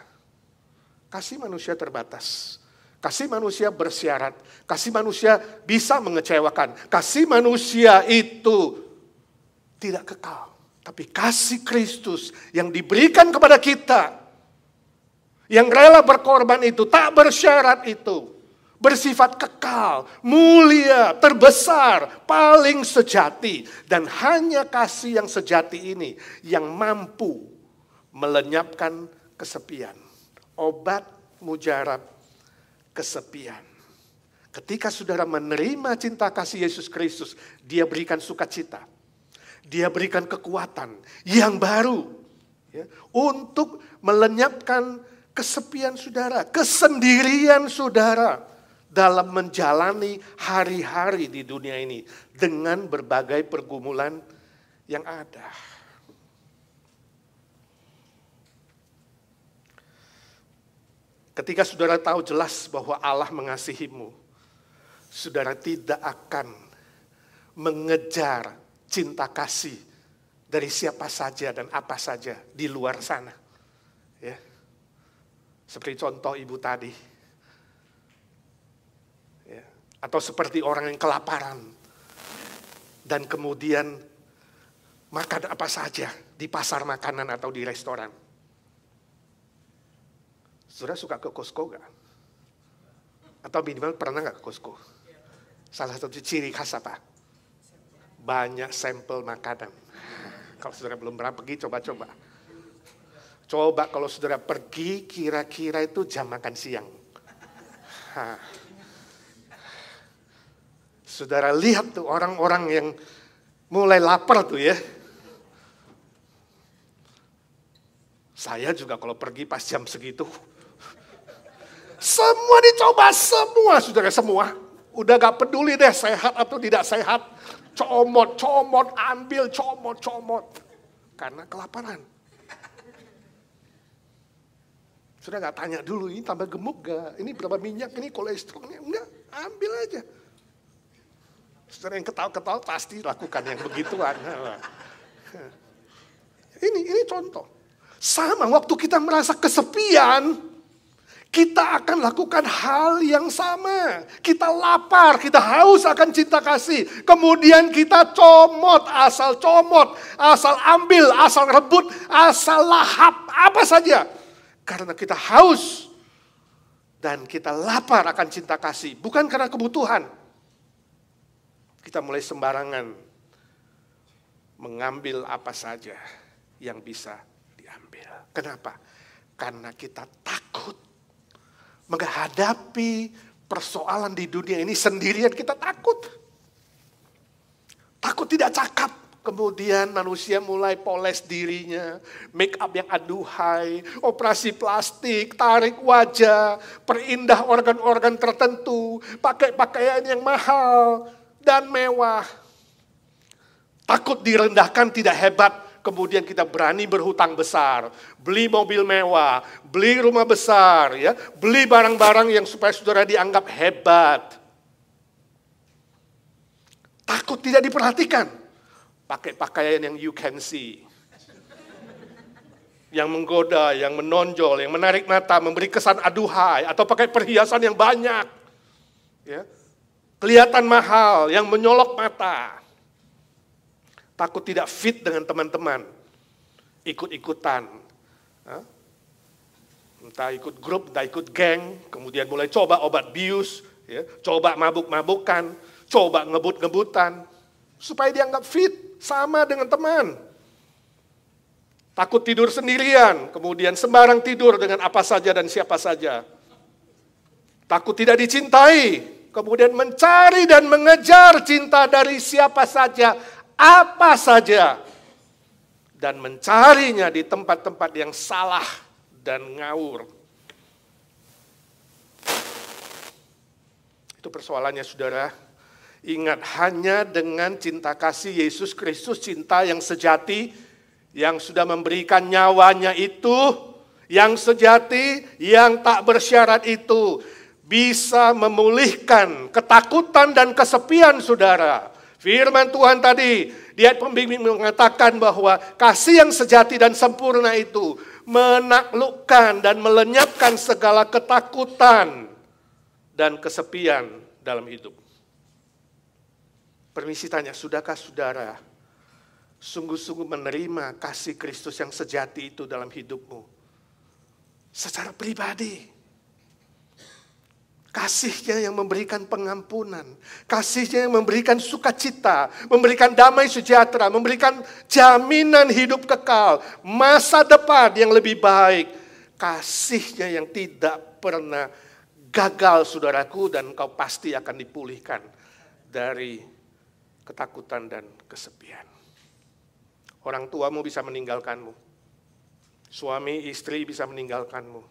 Kasih manusia terbatas. Kasih manusia bersyarat. Kasih manusia bisa mengecewakan. Kasih manusia itu tidak kekal. Tapi kasih Kristus yang diberikan kepada kita, yang rela berkorban itu, tak bersyarat itu, bersifat kekal, mulia, terbesar, paling sejati. Dan hanya kasih yang sejati ini yang mampu melenyapkan kesepian. Obat mujarab kesepian. Ketika saudara menerima cinta kasih Yesus Kristus, Dia berikan sukacita. Dia berikan kekuatan yang baru ya, untuk melenyapkan kesepian saudara, kesendirian saudara dalam menjalani hari-hari di dunia ini dengan berbagai pergumulan yang ada. Ketika saudara tahu jelas bahwa Allah mengasihimu, saudara tidak akan mengejar cinta kasih dari siapa saja dan apa saja di luar sana. Ya. Seperti contoh ibu tadi. Ya. Atau seperti orang yang kelaparan dan kemudian makan apa saja di pasar makanan atau di restoran. Saudara suka ke Costco gak? Atau minimal pernah gak ke Costco? Salah satu ciri khas apa? Banyak sampel makanan. Kalau saudara belum pernah pergi, coba-coba. Coba kalau saudara pergi, kira-kira itu jam makan siang. Saudara lihat tuh orang-orang yang mulai lapar tuh ya. Saya juga kalau pergi pas jam segitu. Semua dicoba, semua saudara, semua. Udah gak peduli deh sehat atau tidak sehat. Comot, ambil, comot. Karena kelaparan. Sudah gak tanya dulu, ini tambah gemuk gak? Ini berapa minyak, ini kolesterolnya? Enggak, ambil aja. Saudara yang ketawa-ketawa pasti lakukan yang begituan. Ini contoh. Sama waktu kita merasa kesepian, kita akan lakukan hal yang sama. Kita lapar, kita haus akan cinta kasih. Kemudian kita comot, asal ambil, asal rebut, asal lahap, apa saja. Karena kita haus dan kita lapar akan cinta kasih. Bukan karena kebutuhan. Kita mulai sembarangan mengambil apa saja yang bisa diambil. Kenapa? Karena kita takut menghadapi persoalan di dunia ini sendirian. Kita takut tidak cakap. Kemudian manusia mulai poles dirinya, make up yang aduhai, operasi plastik, tarik wajah, perindah organ-organ tertentu, pakai pakaian yang mahal dan mewah. Takut direndahkan tidak hebat, kemudian kita berani berhutang besar, beli mobil mewah, beli rumah besar, ya, beli barang-barang yang supaya saudara dianggap hebat. Takut tidak diperhatikan, pakai pakaian yang you can see, yang menggoda, yang menonjol, yang menarik mata, memberi kesan aduhai, atau pakai perhiasan yang banyak, ya, kelihatan mahal, yang menyolok mata. Takut tidak fit dengan teman-teman, ikut-ikutan, entah ikut grup, entah ikut geng, kemudian mulai coba obat bius, ya, coba mabuk-mabukan, coba ngebut-ngebutan, supaya dianggap fit, sama dengan teman. Takut tidur sendirian, kemudian sembarang tidur dengan apa saja dan siapa saja. Takut tidak dicintai, kemudian mencari dan mengejar cinta dari siapa saja, apa saja, dan mencarinya di tempat-tempat yang salah dan ngawur. Itu persoalannya, saudara. Ingat, hanya dengan cinta kasih Yesus Kristus, cinta yang sejati, yang sudah memberikan nyawanya itu, yang sejati, yang tak bersyarat itu, bisa memulihkan ketakutan dan kesepian saudara. Firman Tuhan tadi, di ayat pembimbing mengatakan bahwa kasih yang sejati dan sempurna itu menaklukkan dan melenyapkan segala ketakutan dan kesepian dalam hidup. Permisi tanya, sudahkah saudara sungguh-sungguh menerima kasih Kristus yang sejati itu dalam hidupmu? Secara pribadi. Kasih-Nya yang memberikan pengampunan, kasih-Nya yang memberikan sukacita, memberikan damai sejahtera, memberikan jaminan hidup kekal, masa depan yang lebih baik. Kasih-Nya yang tidak pernah gagal, saudaraku, dan kau pasti akan dipulihkan dari ketakutan dan kesepian. Orang tuamu bisa meninggalkanmu, suami istri bisa meninggalkanmu,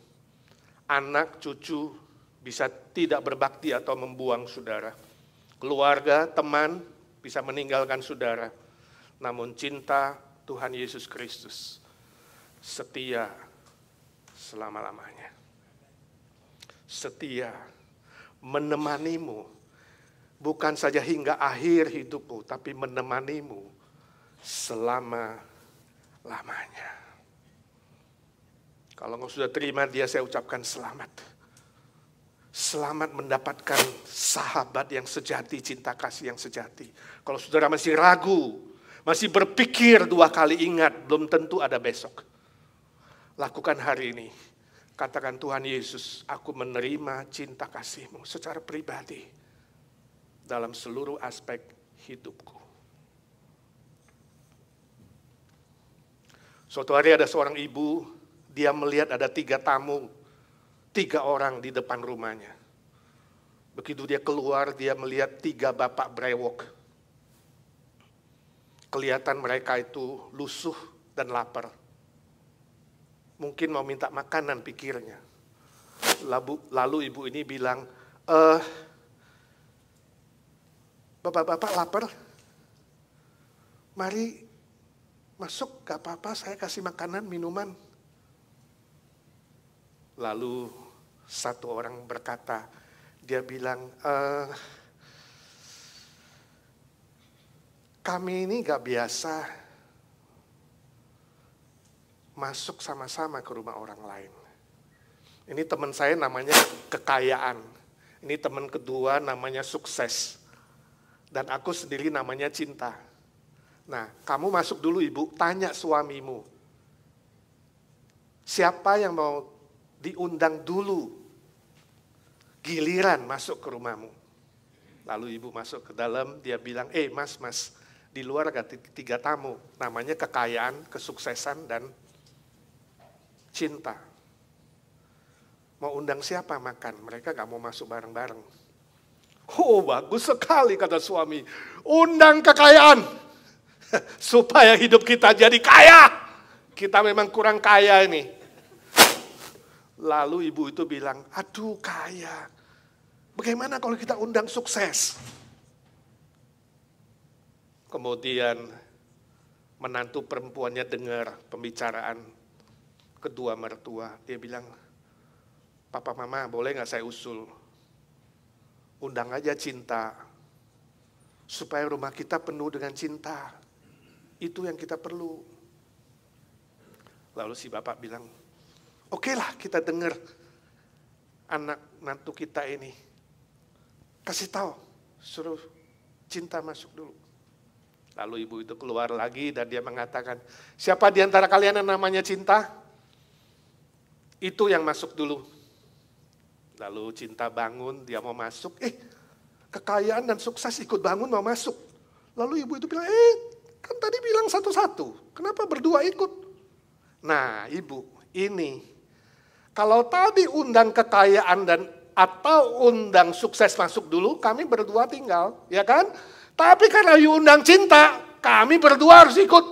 anak cucu bisa tidak berbakti atau membuang saudara. Keluarga, teman bisa meninggalkan saudara. Namun cinta Tuhan Yesus Kristus setia selama-lamanya. Setia menemanimu, bukan saja hingga akhir hidupmu, tapi menemanimu selama-lamanya. Kalau engkau sudah terima dia, saya ucapkan selamat. Selamat mendapatkan sahabat yang sejati, cinta kasih yang sejati. Kalau saudara masih ragu, masih berpikir dua kali, ingat, belum tentu ada besok. Lakukan hari ini. Katakan, Tuhan Yesus, aku menerima cinta kasih-Mu secara pribadi dalam seluruh aspek hidupku. Suatu hari ada seorang ibu, dia melihat ada 3 tamu, 3 orang di depan rumahnya. Begitu dia keluar, dia melihat 3 bapak brewok. Kelihatan mereka itu lusuh dan lapar. Mungkin mau minta makanan pikirnya. Lalu ibu ini bilang, bapak-bapak lapar? Mari masuk, gak apa-apa, saya kasih makanan, minuman. Lalu satu orang berkata, dia bilang, kami ini gak biasa masuk sama-sama ke rumah orang lain. Ini teman saya namanya kekayaan. Ini teman kedua namanya sukses. Dan aku sendiri namanya cinta. Nah, kamu masuk dulu ibu, tanya suamimu. Siapa yang mau diundang dulu, giliran masuk ke rumahmu. Lalu ibu masuk ke dalam, dia bilang, mas, di luar ada 3 tamu, namanya kekayaan, kesuksesan, dan cinta. Mau undang siapa makan? Mereka gak mau masuk bareng-bareng. Oh, bagus sekali, kata suami. Undang kekayaan, supaya hidup kita jadi kaya. Kita memang kurang kaya ini. Lalu ibu itu bilang, aduh kaya. Bagaimana kalau kita undang sukses? Kemudian menantu perempuannya dengar pembicaraan kedua mertua. Dia bilang, "Papa Mama, boleh nggak saya usul? Undang aja Cinta, supaya rumah kita penuh dengan cinta. Itu yang kita perlu." Lalu si bapak bilang, "Oke lah, kita dengar anak mantu kita ini. Kasih tahu, suruh Cinta masuk dulu." Lalu ibu itu keluar lagi dan dia mengatakan, "Siapa di antara kalian yang namanya Cinta? Itu yang masuk dulu." Lalu Cinta bangun, dia mau masuk. Kekayaan dan sukses ikut bangun mau masuk. Lalu ibu itu bilang, kan tadi bilang satu-satu, kenapa berdua ikut? Nah ibu, ini kalau tadi undang kekayaan dan atau undang sukses masuk dulu, kami berdua tinggal, ya kan? Tapi karena you undang Cinta, kami berdua harus ikut.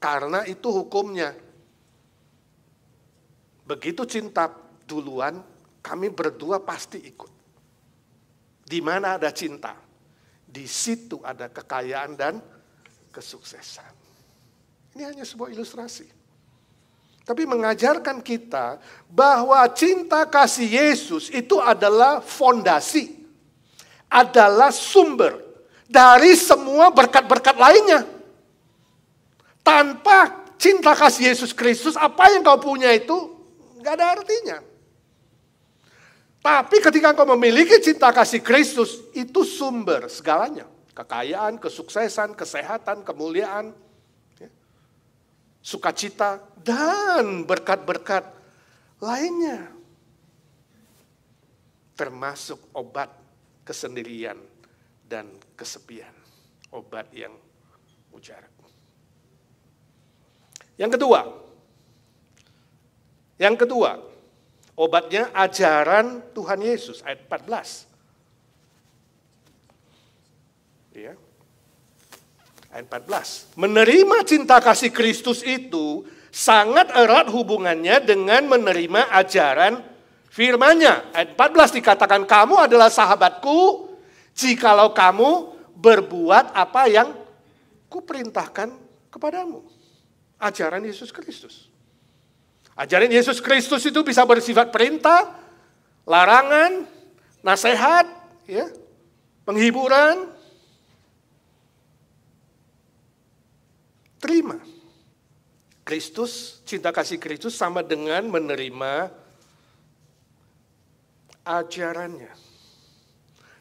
Karena itu hukumnya. Begitu Cinta duluan, kami berdua pasti ikut. Di mana ada Cinta, di situ ada kekayaan dan kesuksesan. Ini hanya sebuah ilustrasi. Tapi mengajarkan kita bahwa cinta kasih Yesus itu adalah fondasi, adalah sumber dari semua berkat-berkat lainnya. Tanpa cinta kasih Yesus Kristus, apa yang kau punya itu nggak ada artinya. Tapi ketika engkau memiliki cinta kasih Kristus, itu sumber segalanya. Kekayaan, kesuksesan, kesehatan, kemuliaan, sukacita, dan berkat-berkat lainnya. Termasuk obat kesendirian dan kesepian. Obat yang mujarab. Yang kedua, obatnya ajaran Tuhan Yesus, ayat 14. Ya. Ayat 14. Menerima cinta kasih Kristus itu sangat erat hubungannya dengan menerima ajaran firman-Nya. Ayat 14 dikatakan, "Kamu adalah sahabatku jikalau kamu berbuat apa yang kuperintahkan kepadamu." Ajaran Yesus Kristus. Ajaran Yesus Kristus itu bisa bersifat perintah, larangan, nasihat, ya, penghiburan. Terima. Kristus, cinta kasih Kristus sama dengan menerima ajarannya.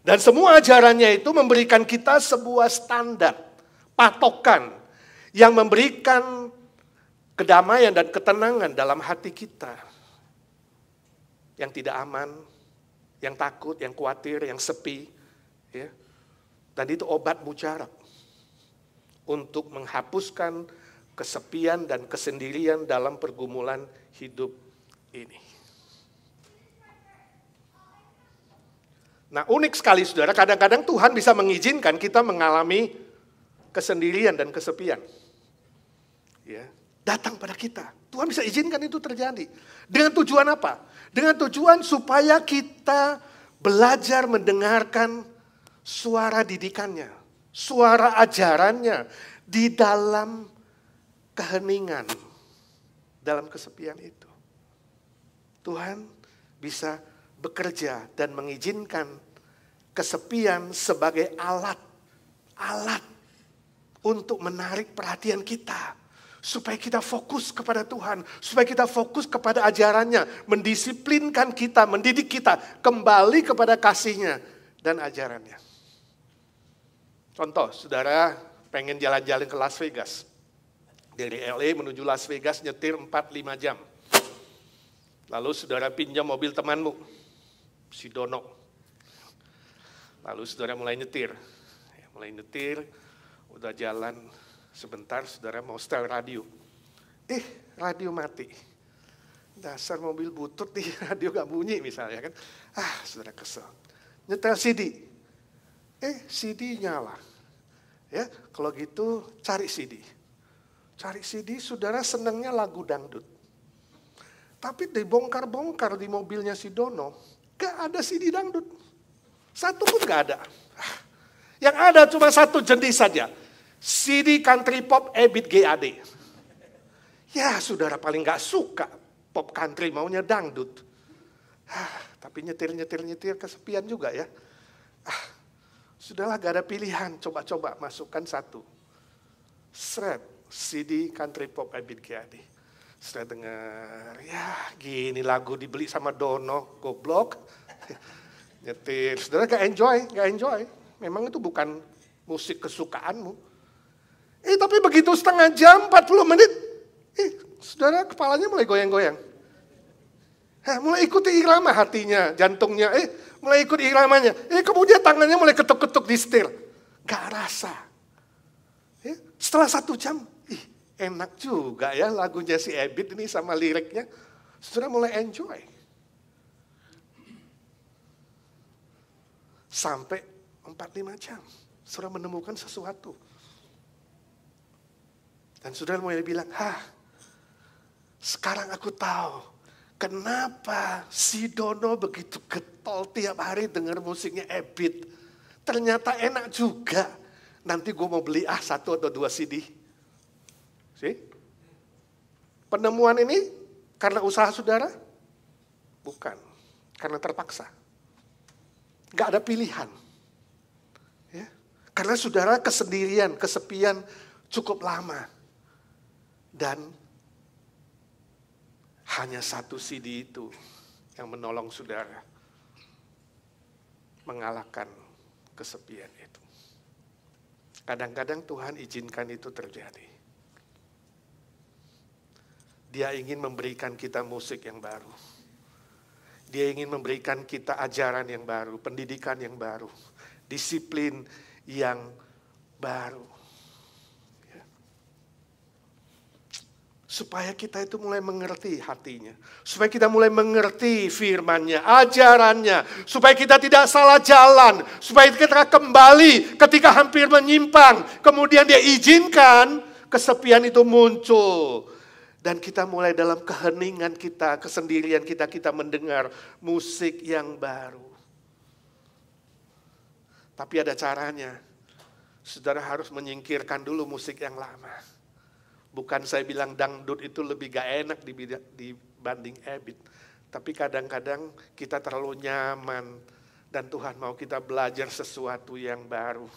Dan semua ajarannya itu memberikan kita sebuah standar, patokan yang memberikan kedamaian dan ketenangan dalam hati kita. Yang tidak aman, yang takut, yang khawatir, yang sepi. Ya. Dan itu obat mujarab untuk menghapuskan kesepian dan kesendirian dalam pergumulan hidup ini. Nah, unik sekali saudara, kadang-kadang Tuhan bisa mengizinkan kita mengalami kesendirian dan kesepian. Ya, datang pada kita. Tuhan bisa izinkan itu terjadi. Dengan tujuan apa? Dengan tujuan supaya kita belajar mendengarkan suara didikannya, suara ajarannya di dalam keheningan, dalam kesepian itu. Tuhan bisa bekerja dan mengizinkan kesepian sebagai alat untuk menarik perhatian kita. Supaya kita fokus kepada Tuhan, supaya kita fokus kepada ajarannya, mendisiplinkan kita, mendidik kita kembali kepada kasih-Nya dan ajarannya. Contoh, saudara pengen jalan-jalan ke Las Vegas. Dari LA menuju Las Vegas nyetir 4-5 jam. Lalu saudara pinjam mobil temanmu, si Dono. Lalu saudara mulai nyetir, udah jalan. Sebentar saudara mau setel radio. Radio mati. Dasar mobil butut nih, radio gak bunyi misalnya kan. Saudara kesel. Nyetel CD. CD nyala. Ya, kalau gitu cari CD. Cari CD, saudara senangnya lagu dangdut. Tapi dibongkar-bongkar di mobilnya si Dono, gak ada CD dangdut. Satu pun gak ada. Yang ada cuma satu jenis saja. CD country pop Ebit GAD. Ya saudara paling gak suka pop country, maunya dangdut. Tapi nyetir kesepian juga ya. Sudahlah gak ada pilihan, coba-coba masukkan satu. Seret, CD country pop Ebit GAD. Saya dengar, ya gini lagu dibeli sama Dono, goblok. Nyetir, saudara gak enjoy. Memang itu bukan musik kesukaanmu. Tapi begitu setengah jam, 40 menit, saudara kepalanya mulai goyang-goyang. Mulai ikuti irama hatinya, jantungnya, mulai ikut iramanya. Kemudian tangannya mulai ketuk-ketuk di setir. Gak rasa. Setelah 1 jam, enak juga ya lagunya si Ebit ini sama liriknya. Saudara mulai enjoy. Sampai 4-5 jam, saudara menemukan sesuatu. Dan saudara mulai bilang, sekarang aku tahu kenapa si Dono begitu getol tiap hari dengar musiknya Ebit. Ternyata enak juga. Nanti gue mau beli 1 atau 2 CD. Penemuan ini karena usaha saudara? Bukan. Karena terpaksa. Gak ada pilihan. Ya. Karena saudara kesendirian, kesepian cukup lama. Dan hanya 1 CD itu yang menolong saudara mengalahkan kesepian itu. Kadang-kadang Tuhan izinkan itu terjadi. Dia ingin memberikan kita musik yang baru. Dia ingin memberikan kita ajaran yang baru, pendidikan yang baru, disiplin yang baru. Supaya kita itu mulai mengerti hatinya. Supaya kita mulai mengerti firman-Nya, ajarannya. Supaya kita tidak salah jalan. Supaya kita kembali ketika hampir menyimpang. Kemudian Dia izinkan kesepian itu muncul. Dan kita mulai dalam keheningan kita, kesendirian kita mendengar musik yang baru. Tapi ada caranya. Saudara harus menyingkirkan dulu musik yang lama. Bukan saya bilang dangdut itu lebih gak enak dibanding Ebit. Tapi kadang-kadang kita terlalu nyaman. Dan Tuhan mau kita belajar sesuatu yang baru.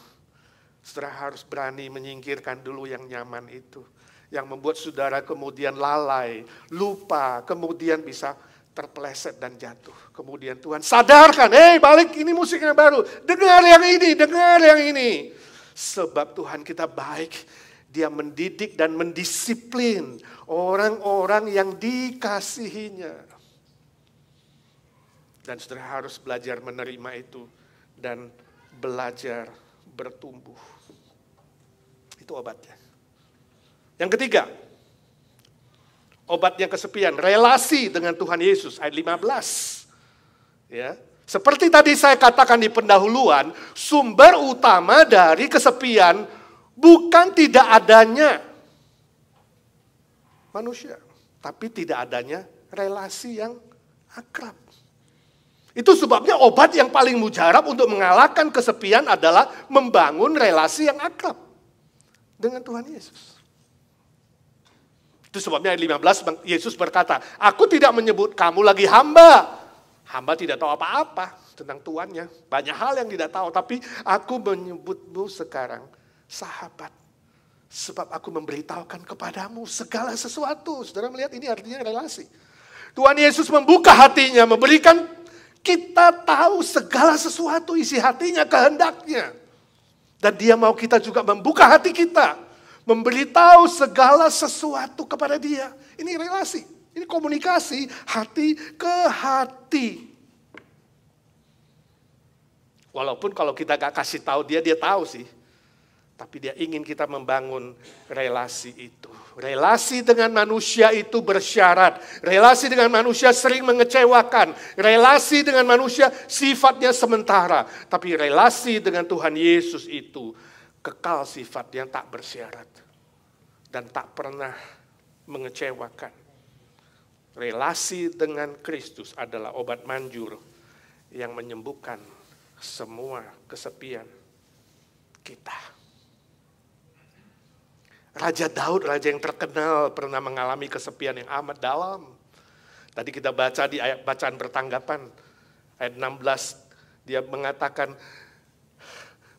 Saudara harus berani menyingkirkan dulu yang nyaman itu. Yang membuat saudara kemudian lalai, lupa, kemudian bisa terpeleset dan jatuh. Kemudian Tuhan sadarkan, balik ini musiknya baru. Dengar yang ini. Sebab Tuhan kita baik. Dia mendidik dan mendisiplin orang-orang yang dikasihinya. Dan saudara harus belajar menerima itu dan belajar bertumbuh. Itu obatnya. Yang ketiga, obatnya kesepian, relasi dengan Tuhan Yesus, ayat 15. Ya. Seperti tadi saya katakan di pendahuluan, sumber utama dari kesepian bukan tidak adanya manusia, tapi tidak adanya relasi yang akrab. Itu sebabnya obat yang paling mujarab untuk mengalahkan kesepian adalah membangun relasi yang akrab dengan Tuhan Yesus. Itu sebabnya ayat 15 Yesus berkata, aku tidak menyebut kamu lagi hamba. Hamba tidak tahu apa-apa tentang tuannya. Banyak hal yang tidak tahu, tapi aku menyebutmu sekarang sahabat. Sebab aku memberitahukan kepadamu segala sesuatu. Saudara melihat ini artinya relasi. Tuhan Yesus membuka hatinya, memberikan kita tahu segala sesuatu isi hatinya, kehendaknya. Dan Dia mau kita juga membuka hati kita. Memberitahu segala sesuatu kepada Dia. Ini relasi, ini komunikasi hati ke hati. Walaupun kalau kita gak kasih tahu dia tahu sih. Tapi Dia ingin kita membangun relasi itu. Relasi dengan manusia itu bersyarat. Relasi dengan manusia sering mengecewakan. Relasi dengan manusia sifatnya sementara. Tapi relasi dengan Tuhan Yesus itu kekal sifatnya, tak bersyarat. Dan tak pernah mengecewakan. Relasi dengan Kristus adalah obat manjur yang menyembuhkan semua kesepian kita. Raja Daud, raja yang terkenal, pernah mengalami kesepian yang amat dalam. Tadi kita baca di ayat bacaan bertanggapan, ayat 16, dia mengatakan,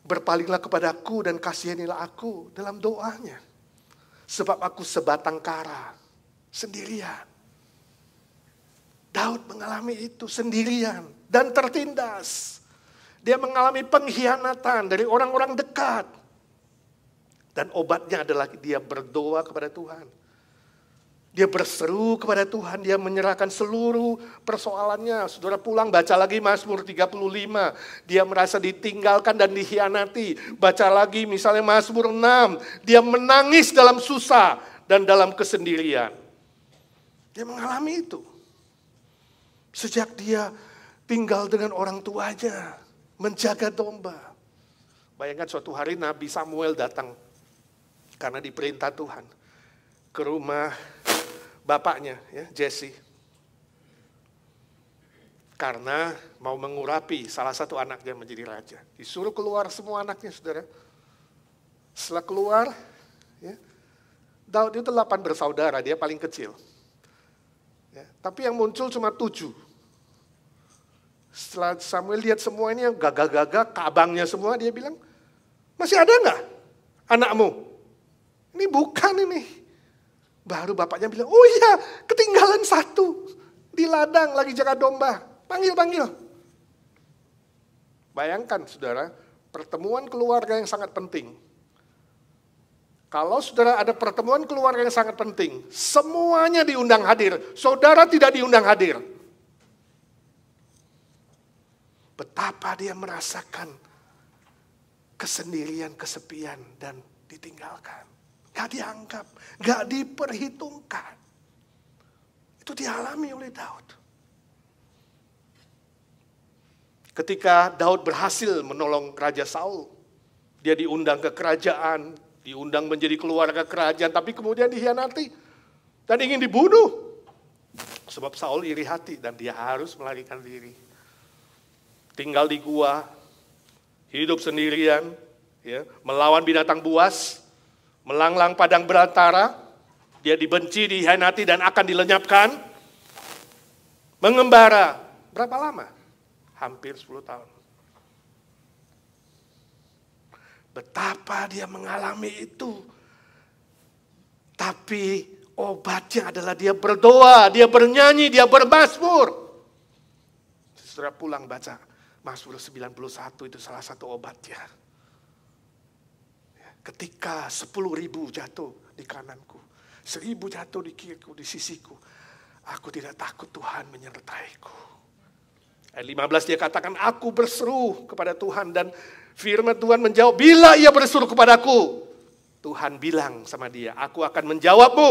berpalinglah kepadaku dan kasihanilah aku dalam doanya. Sebab aku sebatang kara, sendirian. Daud mengalami itu sendirian dan tertindas. Dia mengalami pengkhianatan dari orang-orang dekat. Dan obatnya adalah dia berdoa kepada Tuhan. Dia berseru kepada Tuhan, dia menyerahkan seluruh persoalannya. Saudara pulang baca lagi Mazmur 35. Dia merasa ditinggalkan dan dikhianati. Baca lagi misalnya Mazmur 6. Dia menangis dalam susah dan dalam kesendirian. Dia mengalami itu. Sejak dia tinggal dengan orang tuanya, menjaga domba. Bayangkan suatu hari Nabi Samuel datang karena diperintah Tuhan ke rumah bapaknya, ya, Jesse. Karena mau mengurapi salah satu anaknya menjadi raja. Disuruh keluar semua anaknya, saudara. Setelah keluar, ya, Daud itu 8 bersaudara, dia paling kecil. Ya, tapi yang muncul cuma 7. Setelah Samuel lihat semua ini yang gagah-gagah, kabangnya semua, dia bilang, masih ada nggak anakmu? Ini bukan ini. Baru bapaknya bilang, oh iya, ketinggalan 1 di ladang lagi jaga domba. Panggil. Bayangkan saudara, pertemuan keluarga yang sangat penting. Kalau saudara ada pertemuan keluarga yang sangat penting, semuanya diundang hadir. Saudara tidak diundang hadir. Betapa dia merasakan kesendirian, kesepian, dan ditinggalkan. Gak dianggap, gak diperhitungkan. Itu dialami oleh Daud. Ketika Daud berhasil menolong Raja Saul, dia diundang ke kerajaan, diundang menjadi keluarga kerajaan, tapi kemudian dikhianati dan ingin dibunuh. Sebab Saul iri hati dan dia harus melarikan diri. Tinggal di gua, hidup sendirian, ya, melawan binatang buas, melanglang padang belantara, dia dibenci, dikhianati dan akan dilenyapkan. Mengembara, berapa lama? Hampir 10 tahun. Betapa dia mengalami itu. Tapi obatnya adalah dia berdoa, dia bernyanyi, dia bermazmur. Saudara pulang baca Mazmur 91, itu salah satu obatnya. Ketika 10.000 jatuh di kananku, 1.000 jatuh di kiriku, di sisiku, aku tidak takut, Tuhan menyertaiku. Ayat 15 dia katakan, aku berseru kepada Tuhan dan firman Tuhan menjawab, bila ia berseru kepadaku, Tuhan bilang sama dia, aku akan menjawabmu,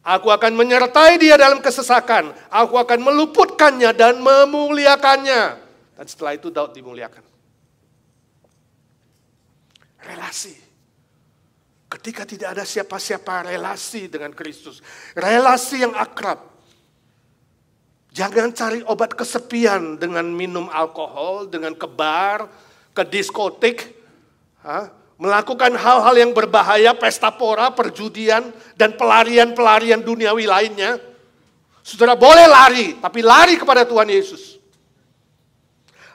aku akan menyertai dia dalam kesesakan, aku akan meluputkannya dan memuliakannya. Dan setelah itu Daud dimuliakan. Relasi. Ketika tidak ada siapa-siapa, relasi dengan Kristus. Relasi yang akrab. Jangan cari obat kesepian dengan minum alkohol, dengan ke bar, ke diskotik. Melakukan hal-hal yang berbahaya, pesta pora, perjudian, dan pelarian-pelarian duniawi lainnya. Saudara boleh lari, tapi lari kepada Tuhan Yesus.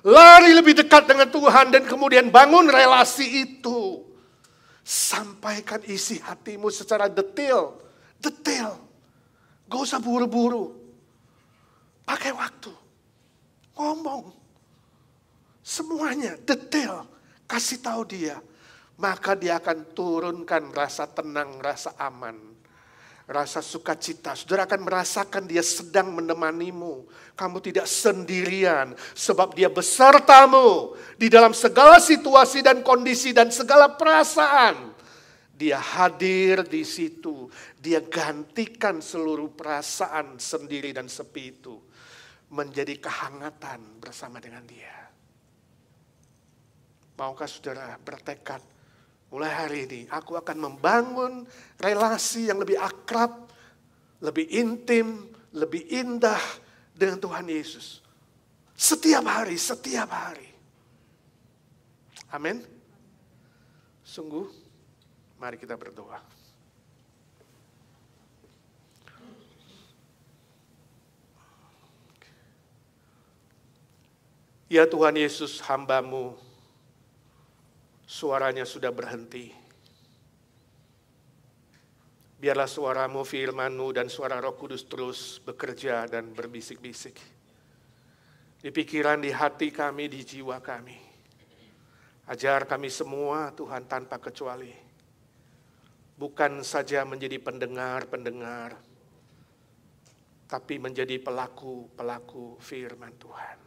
Lari lebih dekat dengan Tuhan dan kemudian bangun relasi itu. Sampaikan isi hatimu secara detail. Detail. Gak usah buru-buru. Pakai waktu. Ngomong. Semuanya detail. Kasih tahu dia. Maka dia akan turunkan rasa tenang, rasa aman. Rasa sukacita. Saudara akan merasakan dia sedang menemanimu. Kamu tidak sendirian. Sebab dia besertamu. Di dalam segala situasi dan kondisi dan segala perasaan. Dia hadir di situ. Dia gantikan seluruh perasaan sendiri dan sepi itu. Menjadi kehangatan bersama dengan dia. Maukah saudara bertekad? Mulai hari ini aku akan membangun relasi yang lebih akrab, lebih intim, lebih indah dengan Tuhan Yesus. Setiap hari, setiap hari. Amin. Sungguh, mari kita berdoa. Ya Tuhan Yesus, hamba-Mu suaranya sudah berhenti. Biarlah suara-Mu, firman-Mu, dan suara Roh Kudus terus bekerja dan berbisik-bisik. Di pikiran, di hati kami, di jiwa kami. Ajar kami semua Tuhan tanpa kecuali. Bukan saja menjadi pendengar-pendengar, tapi menjadi pelaku-pelaku firman Tuhan.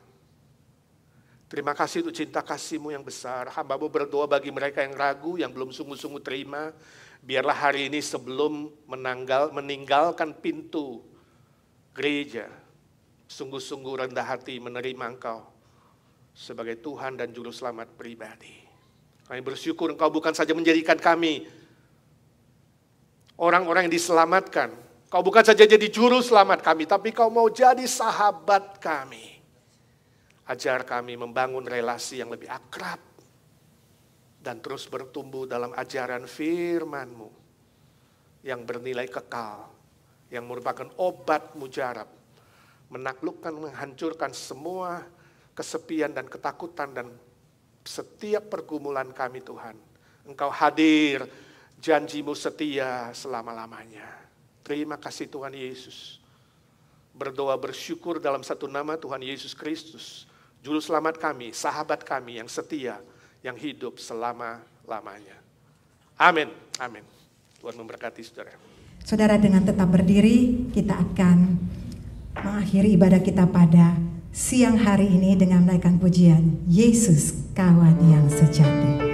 Terima kasih untuk cinta kasih-Mu yang besar. Hamba-Mu berdoa bagi mereka yang ragu, yang belum sungguh-sungguh terima. Biarlah hari ini sebelum meninggalkan pintu gereja, sungguh-sungguh rendah hati menerima Engkau sebagai Tuhan dan Juru Selamat pribadi. Kami bersyukur Engkau bukan saja menjadikan kami orang-orang yang diselamatkan. Kau bukan saja jadi Juru Selamat kami, tapi Kau mau jadi sahabat kami. Ajar kami membangun relasi yang lebih akrab dan terus bertumbuh dalam ajaran firman-Mu yang bernilai kekal, yang merupakan obat mujarab, menaklukkan, menghancurkan semua kesepian dan ketakutan dan setiap pergumulan kami Tuhan. Engkau hadir, janji-Mu setia selama-lamanya. Terima kasih Tuhan Yesus. Berdoa bersyukur dalam satu nama Tuhan Yesus Kristus, Juru Selamat kami, sahabat kami yang setia, yang hidup selama-lamanya. Amin. Amin. Tuhan memberkati saudara. Saudara, dengan tetap berdiri, kita akan mengakhiri ibadah kita pada siang hari ini dengan menaikkan pujian Yesus Kawan yang Sejati.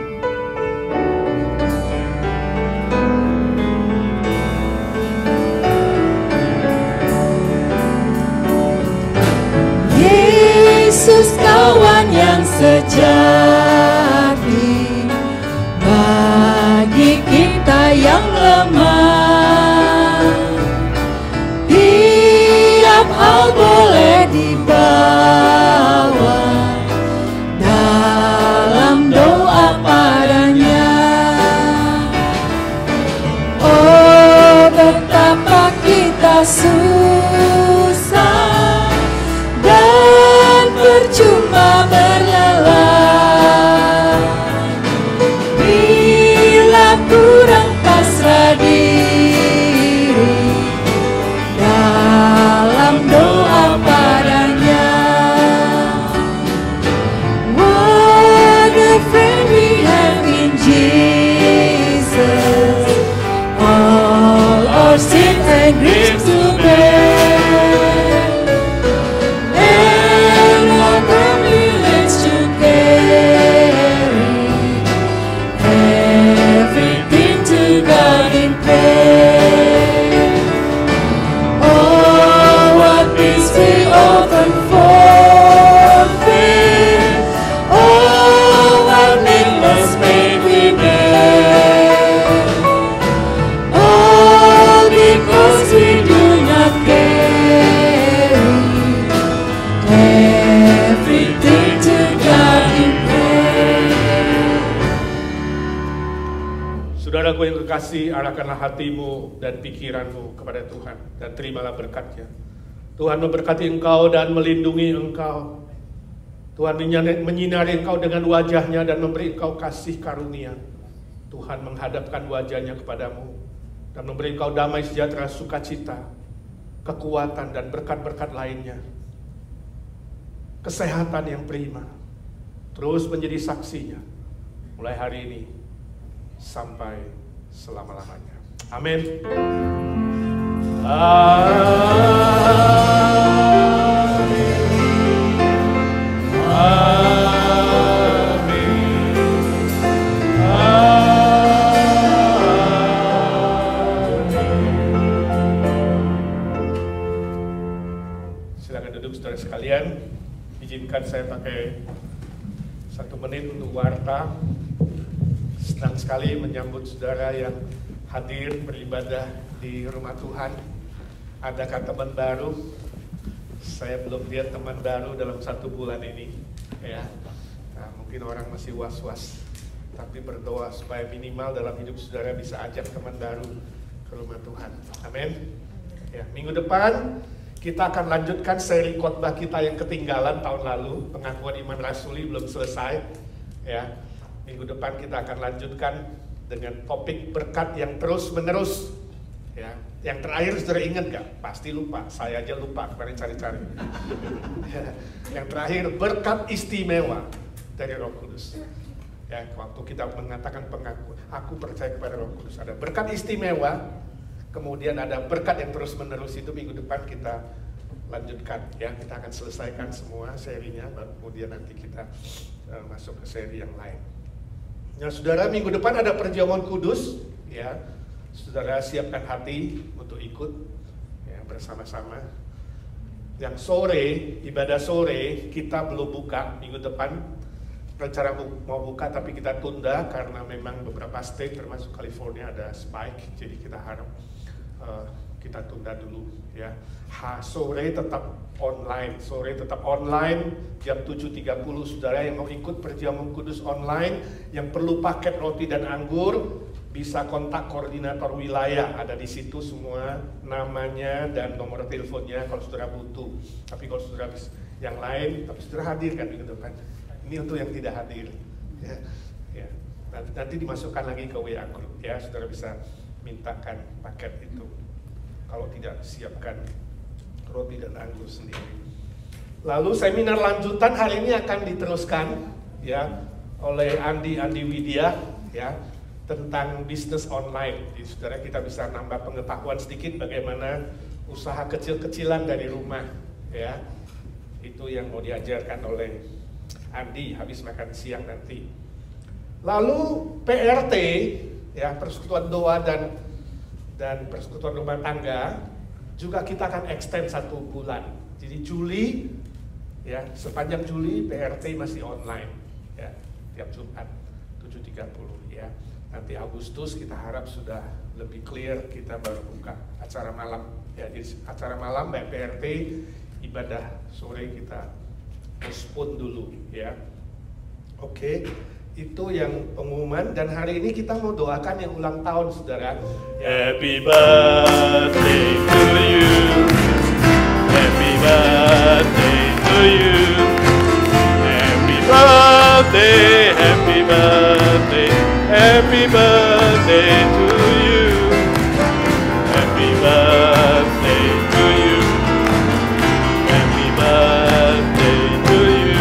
Yesus kawan yang sejati bagi kita yang lemah. Tiap hal boleh dibawa dalam doa padanya. Oh, betapa kita susah dan percuma berlelah bila kurang pasrah diri dalam doa padanya. What a friend we have in Jesus, all our sin and grief to bear. Saudaraku yang kekasih, arahkanlah hatimu dan pikiranmu kepada Tuhan dan terimalah berkat-Nya. Tuhan memberkati engkau dan melindungi engkau. Tuhan menyinari engkau dengan wajah-Nya dan memberi engkau kasih karunia. Tuhan menghadapkan wajah-Nya kepadamu dan memberi engkau damai sejahtera, sukacita, kekuatan dan berkat-berkat lainnya. Kesehatan yang prima. Terus menjadi saksinya mulai hari ini sampai selama-lamanya. Amin. Silakan duduk saudara sekalian. Izinkan saya pakai 1 menit untuk warta. Senang sekali menyambut saudara yang hadir beribadah di rumah Tuhan. Adakah teman baru? Saya belum lihat teman baru dalam 1 bulan ini, ya. Nah, mungkin orang masih was-was, tapi berdoa supaya minimal dalam hidup saudara bisa ajak teman baru ke rumah Tuhan. Amin. Ya, minggu depan Kita akan lanjutkan seri khotbah kita yang ketinggalan tahun lalu, pengakuan iman rasuli belum selesai. Ya, minggu depan kita akan lanjutkan dengan topik berkat yang terus menerus. Ya, yang terakhir sudah ingat nggak? Pasti lupa. Saya aja lupa kemarin cari-cari. Ya, yang terakhir berkat istimewa dari Roh Kudus. Ya, waktu kita mengatakan pengakuan, aku percaya kepada Roh Kudus. Ada berkat istimewa, kemudian ada berkat yang terus menerus. Itu minggu depan kita lanjutkan. Ya, kita akan selesaikan semua serinya, kemudian nanti kita masuk ke seri yang lain. Nah, saudara, minggu depan ada perjamuan kudus. Ya, saudara siapkan hati untuk ikut ya, bersama-sama. Yang sore, ibadah sore kita belum buka minggu depan. Rencana mau buka tapi kita tunda karena memang beberapa state termasuk California ada spike, jadi kita harap kita tunda dulu ya. Sore tetap online jam 7.30. Saudara yang mau ikut perjamuan kudus online yang perlu paket roti dan anggur bisa kontak koordinator wilayah, ada di situ semua namanya dan nomor teleponnya kalau saudara butuh. Tapi kalau saudara yang lain, tapi saudara hadir kan minggu depan. Ini untuk yang tidak hadir, ya. Nanti dimasukkan lagi ke WA group, ya. Saudara bisa mintakan paket itu. Kalau tidak, siapkan roti dan anggur sendiri. Lalu seminar lanjutan hari ini akan diteruskan, ya, oleh Andi Widya, ya, tentang bisnis online. Jadi saudara kita bisa nambah pengetahuan sedikit bagaimana usaha kecil-kecilan dari rumah, ya. Itu yang mau diajarkan oleh Andi habis makan siang nanti. Lalu PRT, ya, persekutuan doa dan persekutuan rumah tangga juga kita akan extend 1 bulan. Jadi Juli, ya, sepanjang Juli PRT masih online, ya, tiap Jumat 7.30, ya. Nanti Agustus kita harap sudah lebih clear, kita baru buka acara malam, ya. Jadi acara malam PRT, ibadah sore kita postpone dulu, ya. Oke, itu yang pengumuman, dan hari ini kita mau doakan yang ulang tahun, saudara. Happy birthday to you. Happy birthday to you. Happy birthday, happy birthday, happy birthday to you. Happy birthday to you. Happy birthday to you.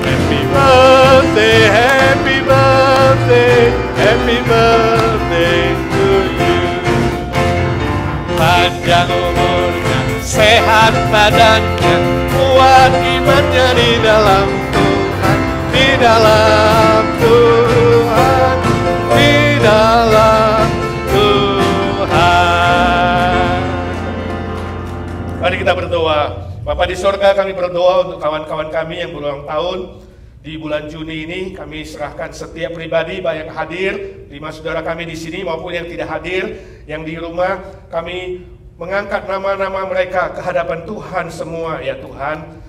Happy birthday, happy birthday, happy birthday to you. Panjang umurnya, sehat badannya, kuat imannya di dalam Tuhan, di dalam Tuhan, di dalam Tuhan. Mari kita berdoa. Bapa di sorga, kami berdoa untuk kawan-kawan kami yang berulang tahun di bulan Juni ini. Kami serahkan setiap pribadi, baik yang hadir, 5 saudara kami di sini maupun yang tidak hadir, yang di rumah. Kami mengangkat nama-nama mereka ke hadapan Tuhan semua, ya Tuhan.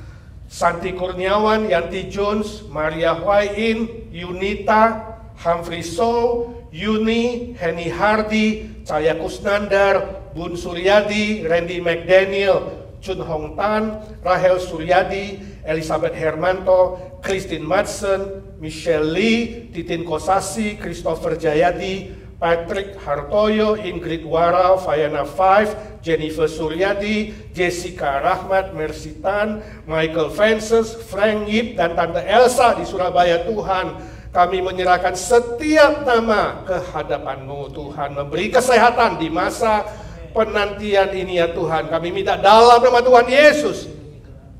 Santi Kurniawan, Yanti Jones, Maria Huayin, Yunita, Humphrey So, Yuni, Henny Hardy, Cahaya Kusnandar, Bun Suryadi, Randy McDaniel, Chun Hong Tan, Rahel Suryadi, Elizabeth Hermanto, Christine Madsen, Michelle Lee, Titin Kosasi, Christopher Jayadi, Patrick Hartoyo, Ingrid Wara, Fayana Five, Jennifer Suryadi, Jessica Rahmat, Mercy Tan, Michael Fences, Frank Yip, dan Tante Elsa di Surabaya. Tuhan, kami menyerahkan setiap nama ke hadapan-Mu, Tuhan. Memberi kesehatan di masa penantian ini, ya Tuhan. Kami minta dalam nama Tuhan Yesus,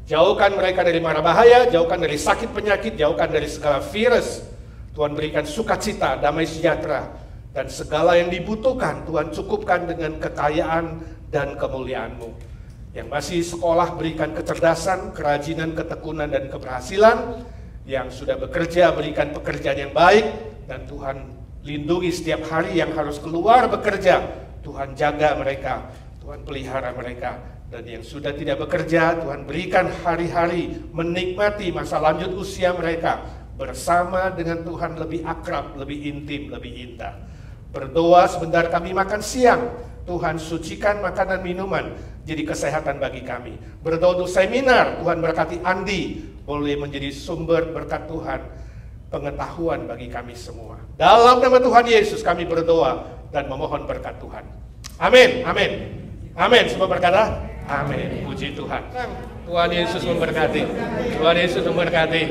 jauhkan mereka dari mara bahaya, jauhkan dari sakit penyakit, jauhkan dari segala virus. Tuhan berikan sukacita, damai sejahtera, dan segala yang dibutuhkan Tuhan cukupkan dengan kekayaan dan kemuliaan-Mu. Yang masih sekolah berikan kecerdasan, kerajinan, ketekunan, dan keberhasilan. Yang sudah bekerja berikan pekerjaan yang baik, dan Tuhan lindungi setiap hari yang harus keluar bekerja. Tuhan jaga mereka, Tuhan pelihara mereka. Dan yang sudah tidak bekerja, Tuhan berikan hari-hari menikmati masa lanjut usia mereka bersama dengan Tuhan lebih akrab, lebih intim, lebih indah. Berdoa sebentar kami makan siang. Tuhan sucikan makanan minuman jadi kesehatan bagi kami. Berdoa untuk seminar, Tuhan berkati Andi boleh menjadi sumber berkat Tuhan, pengetahuan bagi kami semua. Dalam nama Tuhan Yesus kami berdoa dan memohon berkat Tuhan. Amin, amin, amin. Semua berkata amin. Puji Tuhan. Tuhan Yesus memberkati. Tuhan Yesus memberkati.